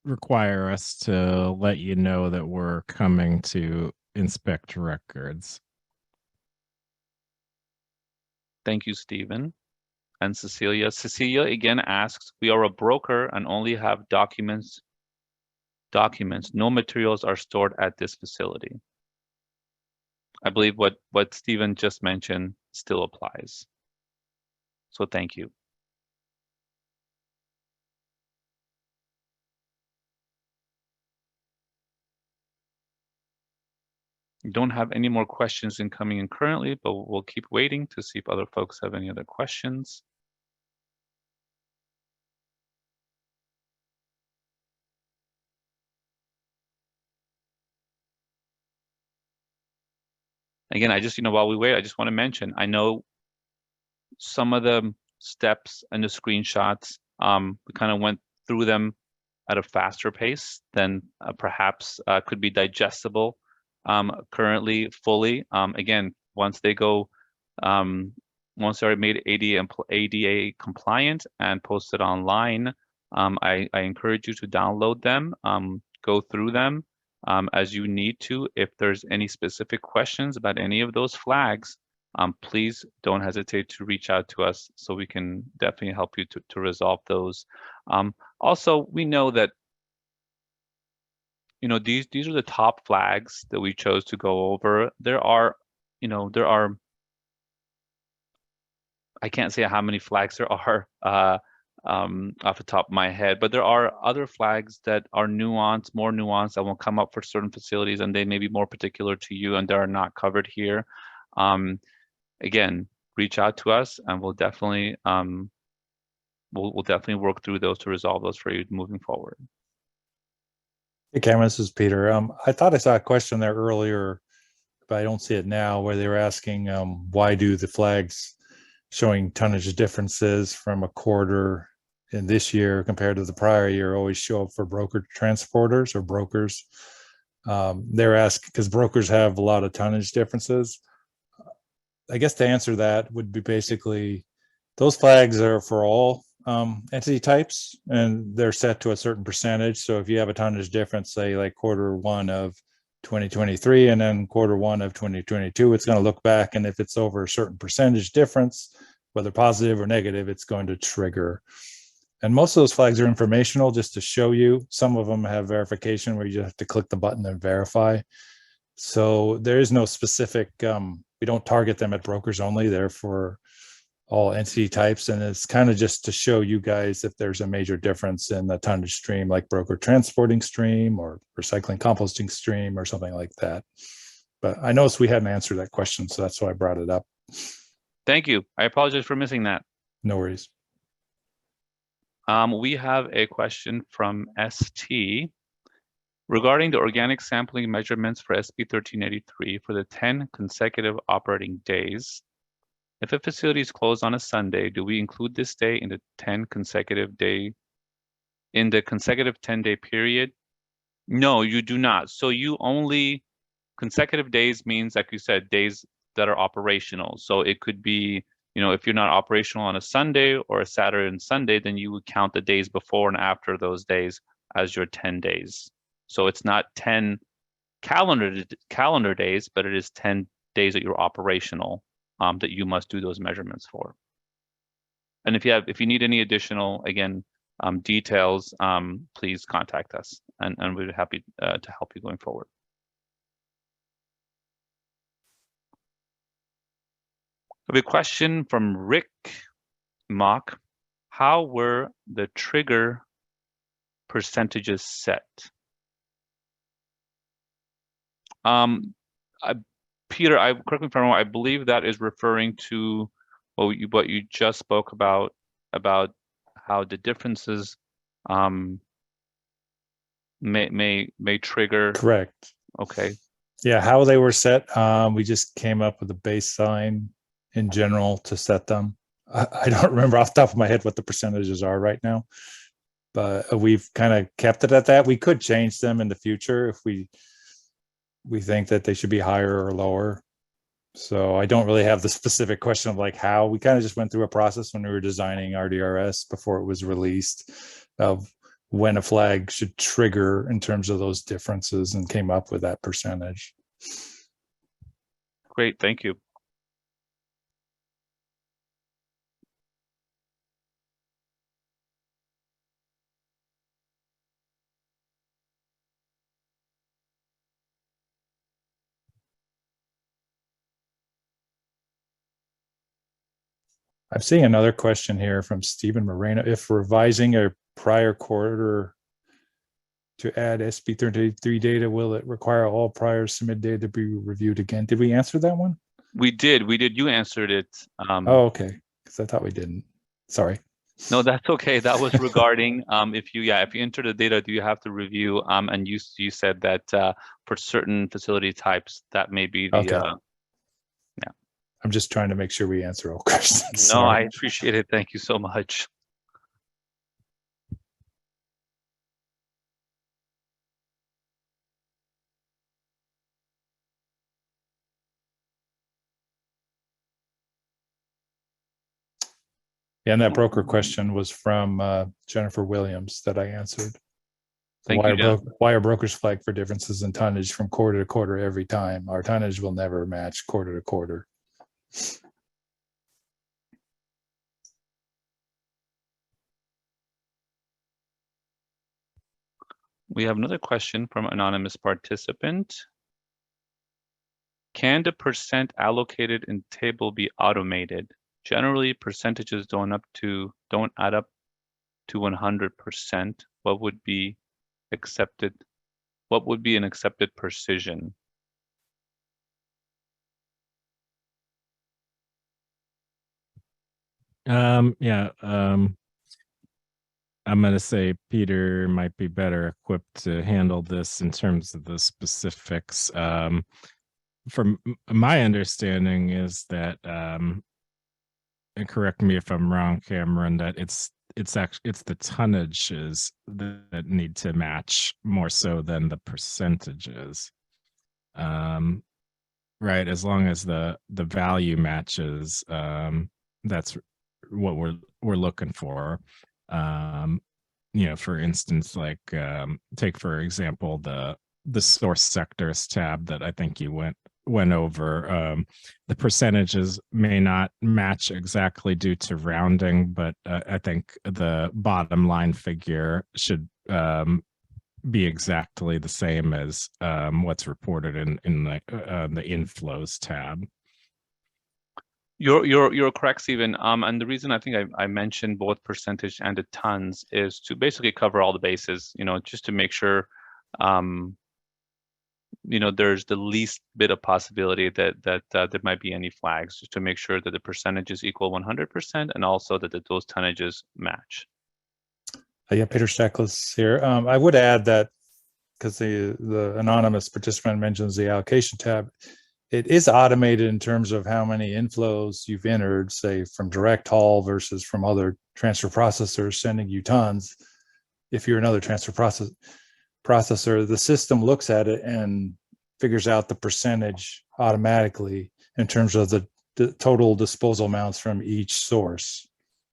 require us to let you know that we're coming to inspect records. Thank you, Stephen. And Cecilia. Cecilia again asks, we are a broker and only have documents. No materials are stored at this facility. I believe what Stephen just mentioned still applies. So thank you. Don't have any more questions incoming in currently, but we'll keep waiting to see if other folks have any other questions. Again, I just, while we wait, I just want to mention, I know some of the steps and the screenshots, we kind of went through them at a faster pace than perhaps could be digestible currently fully. Again, once they go, once they're made ADA compliant and posted online, I encourage you to download them, go through them as you need to. If there's any specific questions about any of those flags, please don't hesitate to reach out to us so we can definitely help you to resolve those. Also, we know that these are the top flags that we chose to go over. There are I can't say how many flags there are off the top of my head, but there are other flags that are nuanced, more nuanced, that will come up for certain facilities, and they may be more particular to you, and they are not covered here. Again, reach out to us, and we'll definitely work through those to resolve those for you moving forward. Hey, Cameron, this is Peter. I thought I saw a question there earlier, but I don't see it now, where they were asking why do the flags showing tonnage differences from a quarter in this year compared to the prior year always show up for broker transporters or brokers. They're asking because brokers have a lot of tonnage differences. I guess to answer that would be basically those flags are for all entity types, and they're set to a certain percentage. So if you have a tonnage difference, say like Q1 of 2023 and then Q1 of 2022, it's going to look back, and if it's over a certain percentage difference, whether positive or negative, it's going to trigger. And most of those flags are informational, just to show you. Some of them have verification where you just have to click the button and verify. So there is no specific, we don't target them at brokers only. They're for all entity types, and it's kind of just to show you guys if there's a major difference in the tonnage stream, like broker transporting stream or recycling composting stream or something like that. But I noticed we hadn't answered that question, so that's why I brought it up. Thank you. I apologize for missing that. No worries. We have a question from ST regarding the organic sampling measurements for SB 1383 for the 10 consecutive operating days. If a facility is closed on a Sunday, do we include this day in the consecutive 10-day period No, you do not. So you only, consecutive days means, like you said, days that are operational. So it could be, if you're not operational on a Sunday or a Saturday and Sunday, then you would count the days before and after those days as your 10 days. So it's not 10 calendar days, but it is 10 days that you're operational, that you must do those measurements for. And if you need any additional, again, details, please contact us, and we'd be happy to help you going forward. I have a question from Rick Mock. How were the trigger percentages set? Peter, correct me if I'm wrong, I believe that is referring to what you just spoke about how the differences may trigger. Correct. Okay. Yeah, how they were set. We just came up with a baseline in general to set them. I don't remember off the top of my head what the percentages are right now, but we've kind of kept it at that. We could change them in the future if we think that they should be higher or lower. So I don't really have the specific question of like how. We kind of just went through a process when we were designing RDRS before it was released of when a flag should trigger in terms of those differences, and came up with that percentage. Great, thank you. I'm seeing another question here from Stephen Moreno. If revising a prior quarter to add SB 33 data, will it require all prior submitted data to be reviewed again? Did we answer that one? We did. You answered it. Oh, okay. Because I thought we didn't. Sorry. No, that's okay. That was regarding if you enter the data, do you have to review? And you said that for certain facility types, that may be the okay. I'm just trying to make sure we answer all questions. No, I appreciate it. Thank you so much. Yeah, and that broker question was from Jennifer Williams that I answered. Thank you, why are brokers flagged for differences in tonnage from quarter to quarter every time? Our tonnage will never match quarter to quarter. We have another question from anonymous participant. Can the percent allocated in table be automated? Generally, percentages don't add up to 100%. What would be accepted? What would be an accepted precision? I'm going to say Peter might be better equipped to handle this in terms of the specifics. From my understanding is that, and correct me if I'm wrong, Cameron, that it's the tonnages that need to match more so than the percentages. Right, as long as the value matches, that's what we're looking for. For instance, like take for example the source sectors tab that I think you went over. The percentages may not match exactly due to rounding, but I think the bottom line figure should be exactly the same as what's reported in the inflows tab. You're correct, Stephen. And the reason I think I mentioned both percentage and the tons is to basically cover all the bases. Just to make sure, there's the least bit of possibility that there might be any flags. Just to make sure that the percentages equal 100%, and also that those tonnages match. Yeah, Peter Stackless here. I would add that because the anonymous participant mentions the allocation tab. It is automated in terms of how many inflows you've entered, say from direct haul versus from other transfer processors sending you tons. If you're another transfer process, processor, the system looks at it and figures out the percentage automatically in terms of the total disposal amounts from each source.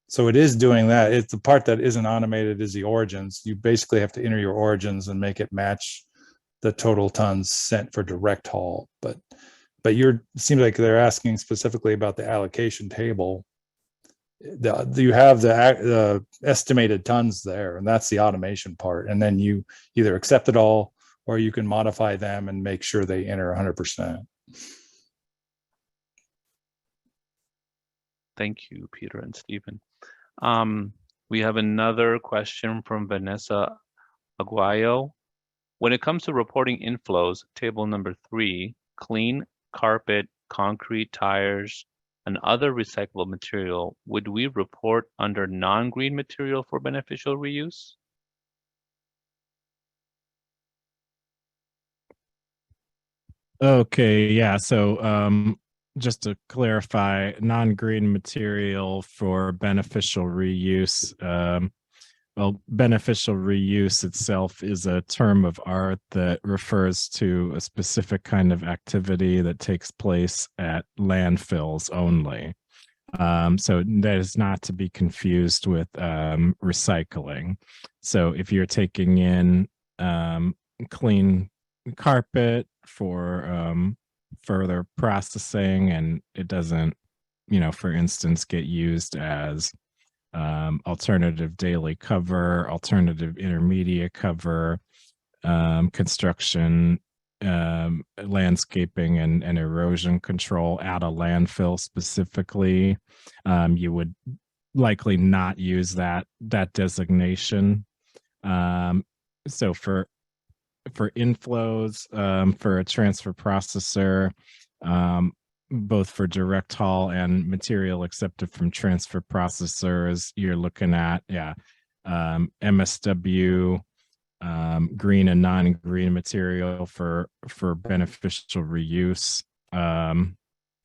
So it is doing that. It's the part that isn't automated is the origins. You basically have to enter your origins and make it match the total tons sent for direct haul. But it seems like they're asking specifically about the allocation table. You have the estimated tons there, and that's the automation part. And then you either accept it all, or you can modify them and make sure they enter 100%. Thank you, Peter and Stephen. We have another question from Vanessa Aguayo. When it comes to reporting inflows, table number 3, clean carpet, concrete, tires, and other recyclable material, would we report under non-green material for beneficial reuse? Okay, yeah. So just to clarify, non-green material for beneficial reuse. Well, beneficial reuse itself is a term of art that refers to a specific kind of activity that takes place at landfills only. So that is not to be confused with recycling. So if you're taking in clean carpet for further processing and it doesn't, for instance, get used as alternative daily cover, alternative intermediate cover, construction, landscaping and erosion control at a landfill specifically, you would likely not use that designation. So for inflows, for a transfer processor, both for direct haul and material accepted from transfer processors, you're looking at MSW, green and non-green material for beneficial reuse, and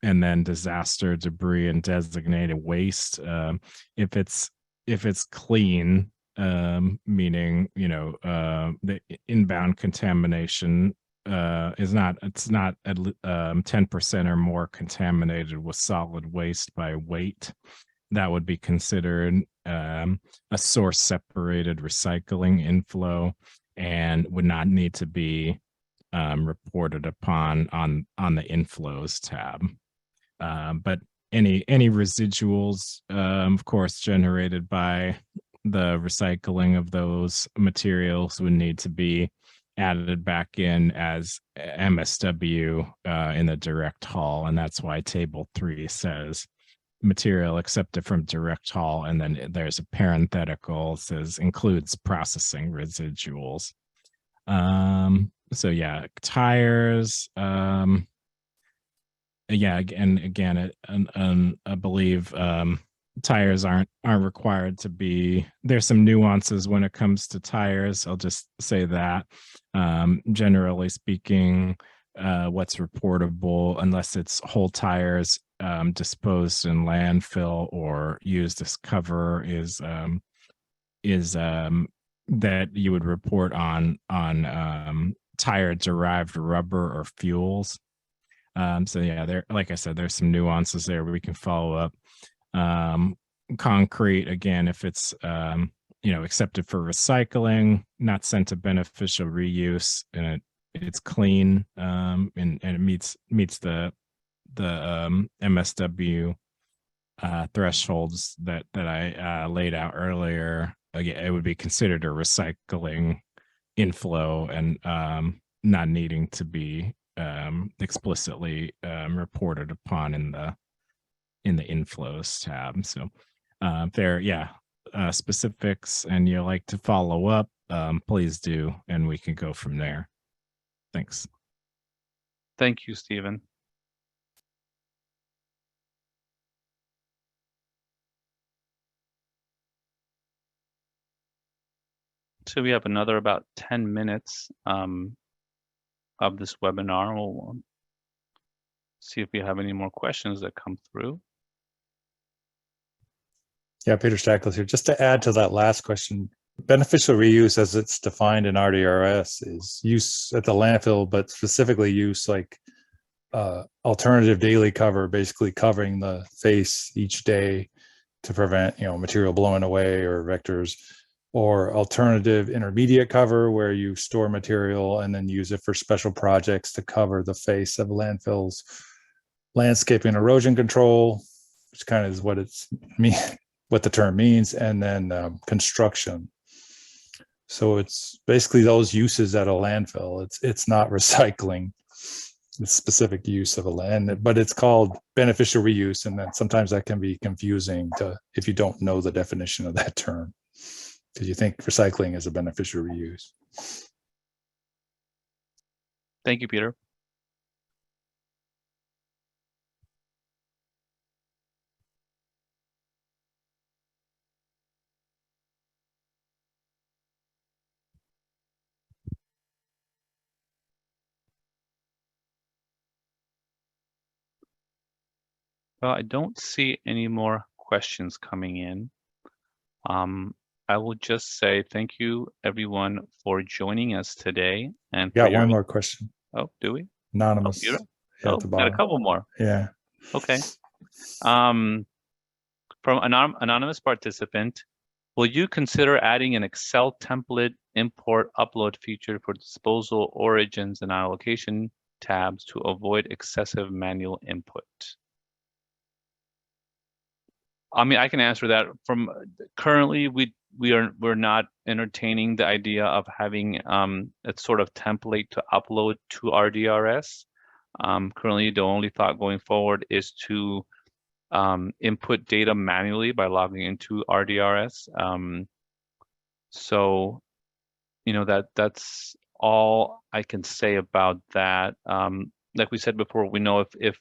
then disaster debris and designated waste. If it's clean, meaning the inbound contamination it's not 10% or more contaminated with solid waste by weight, that would be considered a source separated recycling inflow and would not need to be reported upon on the inflows tab. But any residuals, of course, generated by the recycling of those materials would need to be added back in as MSW in the direct haul. And that's why table 3 says material accepted from direct haul. And then there's a parenthetical says includes processing residuals. So yeah, tires, again, I believe tires aren't required to be. There's some nuances when it comes to tires. I'll just say that generally speaking, what's reportable, unless it's whole tires disposed in landfill or used as cover, is that you would report on tire derived rubber or fuels. So yeah, there, like I said, there's some nuances there we can follow up. Concrete, again, if it's accepted for recycling, not sent to beneficial reuse, and it's clean, and it meets the MSW thresholds that I laid out earlier. Again, it would be considered a recycling inflow and not needing to be explicitly reported upon in the inflows tab. So specifics and you like to follow up, please do, and we can go from there. Thanks. Thank you, Stephen. So we have another about 10 minutes of this webinar. We'll see if we have any more questions that come through. Yeah, Peter Stackless here. Just to add to that last question, beneficial reuse, as it's defined in RDRS, is use at the landfill, but specifically use like alternative daily cover, basically covering the face each day to prevent, material blowing away or vectors, or alternative intermediate cover where you store material and then use it for special projects to cover the face of landfills. Landscaping erosion control, which kind of is what what the term means, and then construction. So it's basically those uses at a landfill. It's not recycling. It's specific use of a land, but it's called beneficial reuse, and then sometimes that can be confusing if you don't know the definition of that term, because you think recycling is a beneficial reuse. Thank you, Peter. Well, I don't see any more questions coming in. I will just say thank you, everyone, for joining us today. And Got one more question. Oh, do we? Anonymous. Oh, got a couple more. Yeah. Okay. From anonymous participant, will you consider adding an Excel template import upload feature for disposal origins and allocation tabs to avoid excessive manual input? I mean, I can answer that. From currently, we're not entertaining the idea of having a sort of template to upload to RDRS. Currently, the only thought going forward is to input data manually by logging into RDRS. So, that's all I can say about that. Like we said before, we know if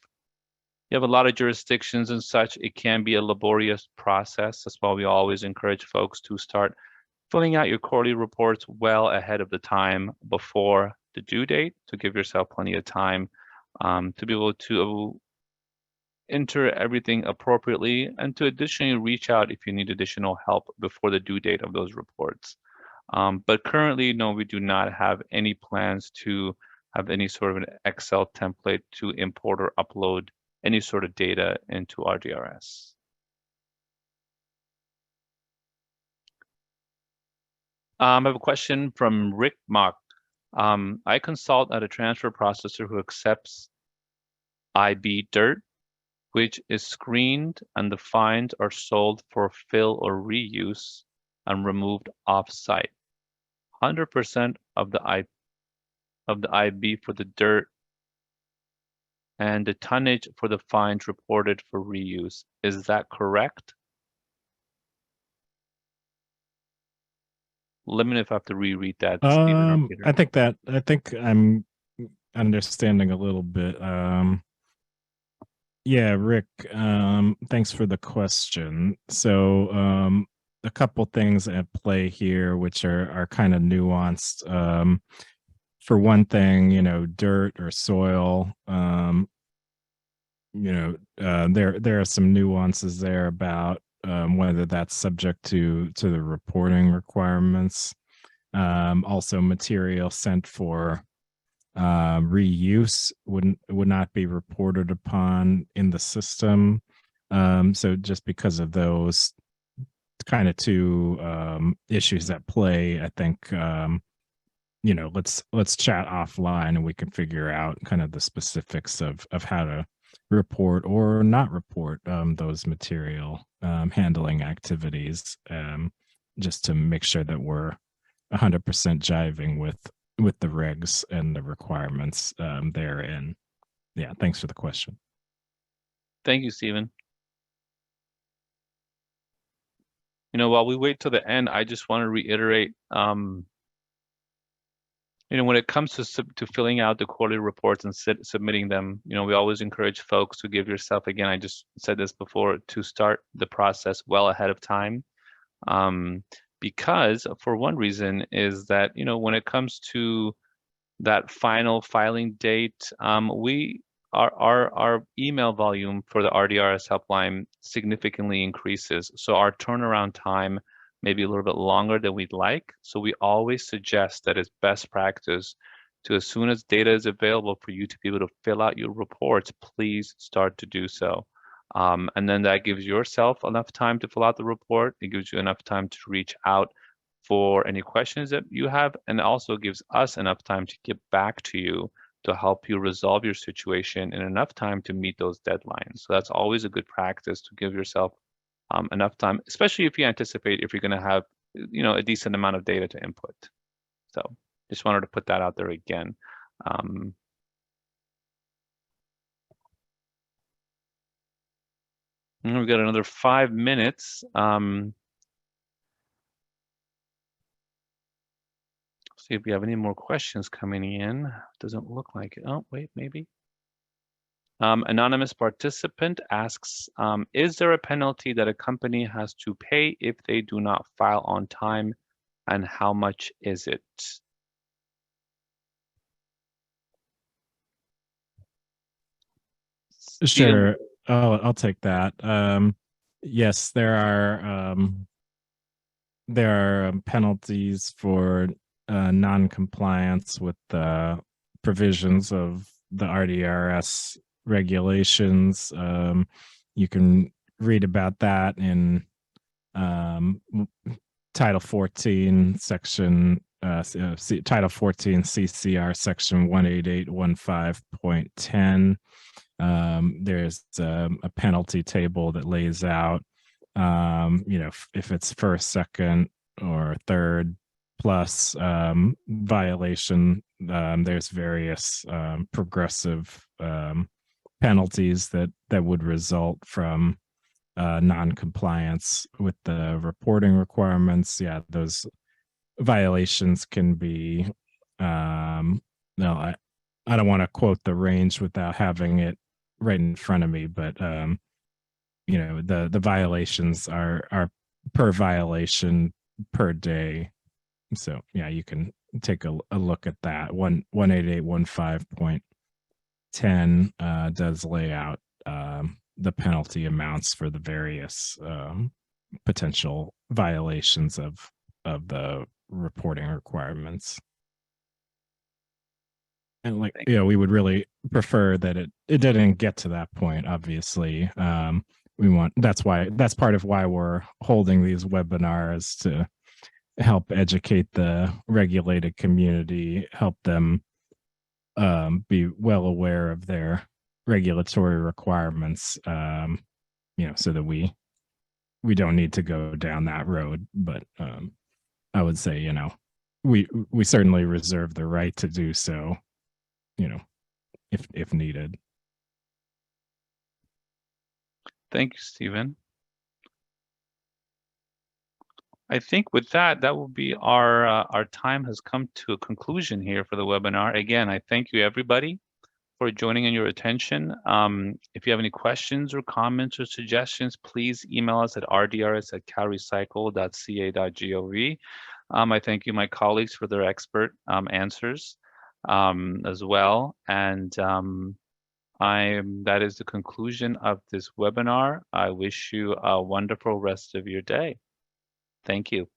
you have a lot of jurisdictions and such, it can be a laborious process. That's why we always encourage folks to start filling out your quarterly reports well ahead of the time before the due date, to give yourself plenty of time to be able to enter everything appropriately, and to additionally reach out if you need additional help before the due date of those reports. But currently, no, we do not have any plans to have any sort of an Excel template to import or upload any sort of data into RDRS. I have a question from Rick Mock. I consult at a transfer processor who accepts IB dirt, which is screened, and the fines are sold for fill or reuse and removed off-site. 100% of the IB for the dirt and the tonnage for the fines reported for reuse. Is that correct? Let me know if I have to reread that, Stephen or Peter. I think I'm understanding a little bit. Yeah, Rick, thanks for the question. So a couple things at play here, which are kind of nuanced. For one thing, dirt or soil, there are some nuances there about whether that's subject to the reporting requirements. Also, material sent for reuse would not be reported upon in the system. So just because of those kind of two issues at play, I think let's chat offline and we can figure out kind of the specifics of how to report or not report those material handling activities, just to make sure that we're 100% jiving with the regs and the requirements therein. Yeah, thanks for the question. Thank you, Stephen. While we wait till the end, I just want to reiterate, when it comes to filling out the quarterly reports and submitting them, we always encourage folks to give yourself, again, I just said this before, to start the process well ahead of time. Because for one reason is that, when it comes to that final filing date, our email volume for the RDRS helpline significantly increases. So our turnaround time maybe a little bit longer than we'd like. So we always suggest that it's best practice to, as soon as data is available for you to be able to fill out your reports, please start to do so. And then that gives yourself enough time to fill out the report. It gives you enough time to reach out for any questions that you have, and also gives us enough time to get back to you to help you resolve your situation in enough time to meet those deadlines. So that's always a good practice, to give yourself enough time, especially if you anticipate if you're going to have, a decent amount of data to input. So just wanted to put that out there again. We've got another 5 minutes. See if we have any more questions coming in. Doesn't look like it. Oh, wait, maybe. Anonymous participant asks, is there a penalty that a company has to pay if they do not file on time, and how much is it? Sure. I'll take that. Yes, there are penalties for non-compliance with the provisions of the RDRS regulations. You can read about that in Title 14, Section Title 14 CCR Section 18815.10. There's a penalty table that lays out, if it's first, second, or third plus violation, there's various progressive penalties that would result from non-compliance with the reporting requirements. Yeah, those violations can be, no, I don't want to quote the range without having it right in front of me, but the violations are per violation per day. So yeah, you can take a look at that. 18815.10 does lay out the penalty amounts for the various potential violations of the reporting requirements. And we would really prefer that it didn't get to that point. Obviously, that's part of why we're holding these webinars, to help educate the regulated community, help them be well aware of their regulatory requirements, so that we don't need to go down that road. But I would say, we certainly reserve the right to do so, if needed. Thank you, Stephen. I think with that will be our time has come to a conclusion here for the webinar. Again, I thank you everybody for joining and your attention. If you have any questions or comments or suggestions, please email us at rdrs@calrecycle.ca.gov. I thank you, my colleagues, for their expert answers as well. And that is the conclusion of this webinar. I wish you a wonderful rest of your day. Thank you.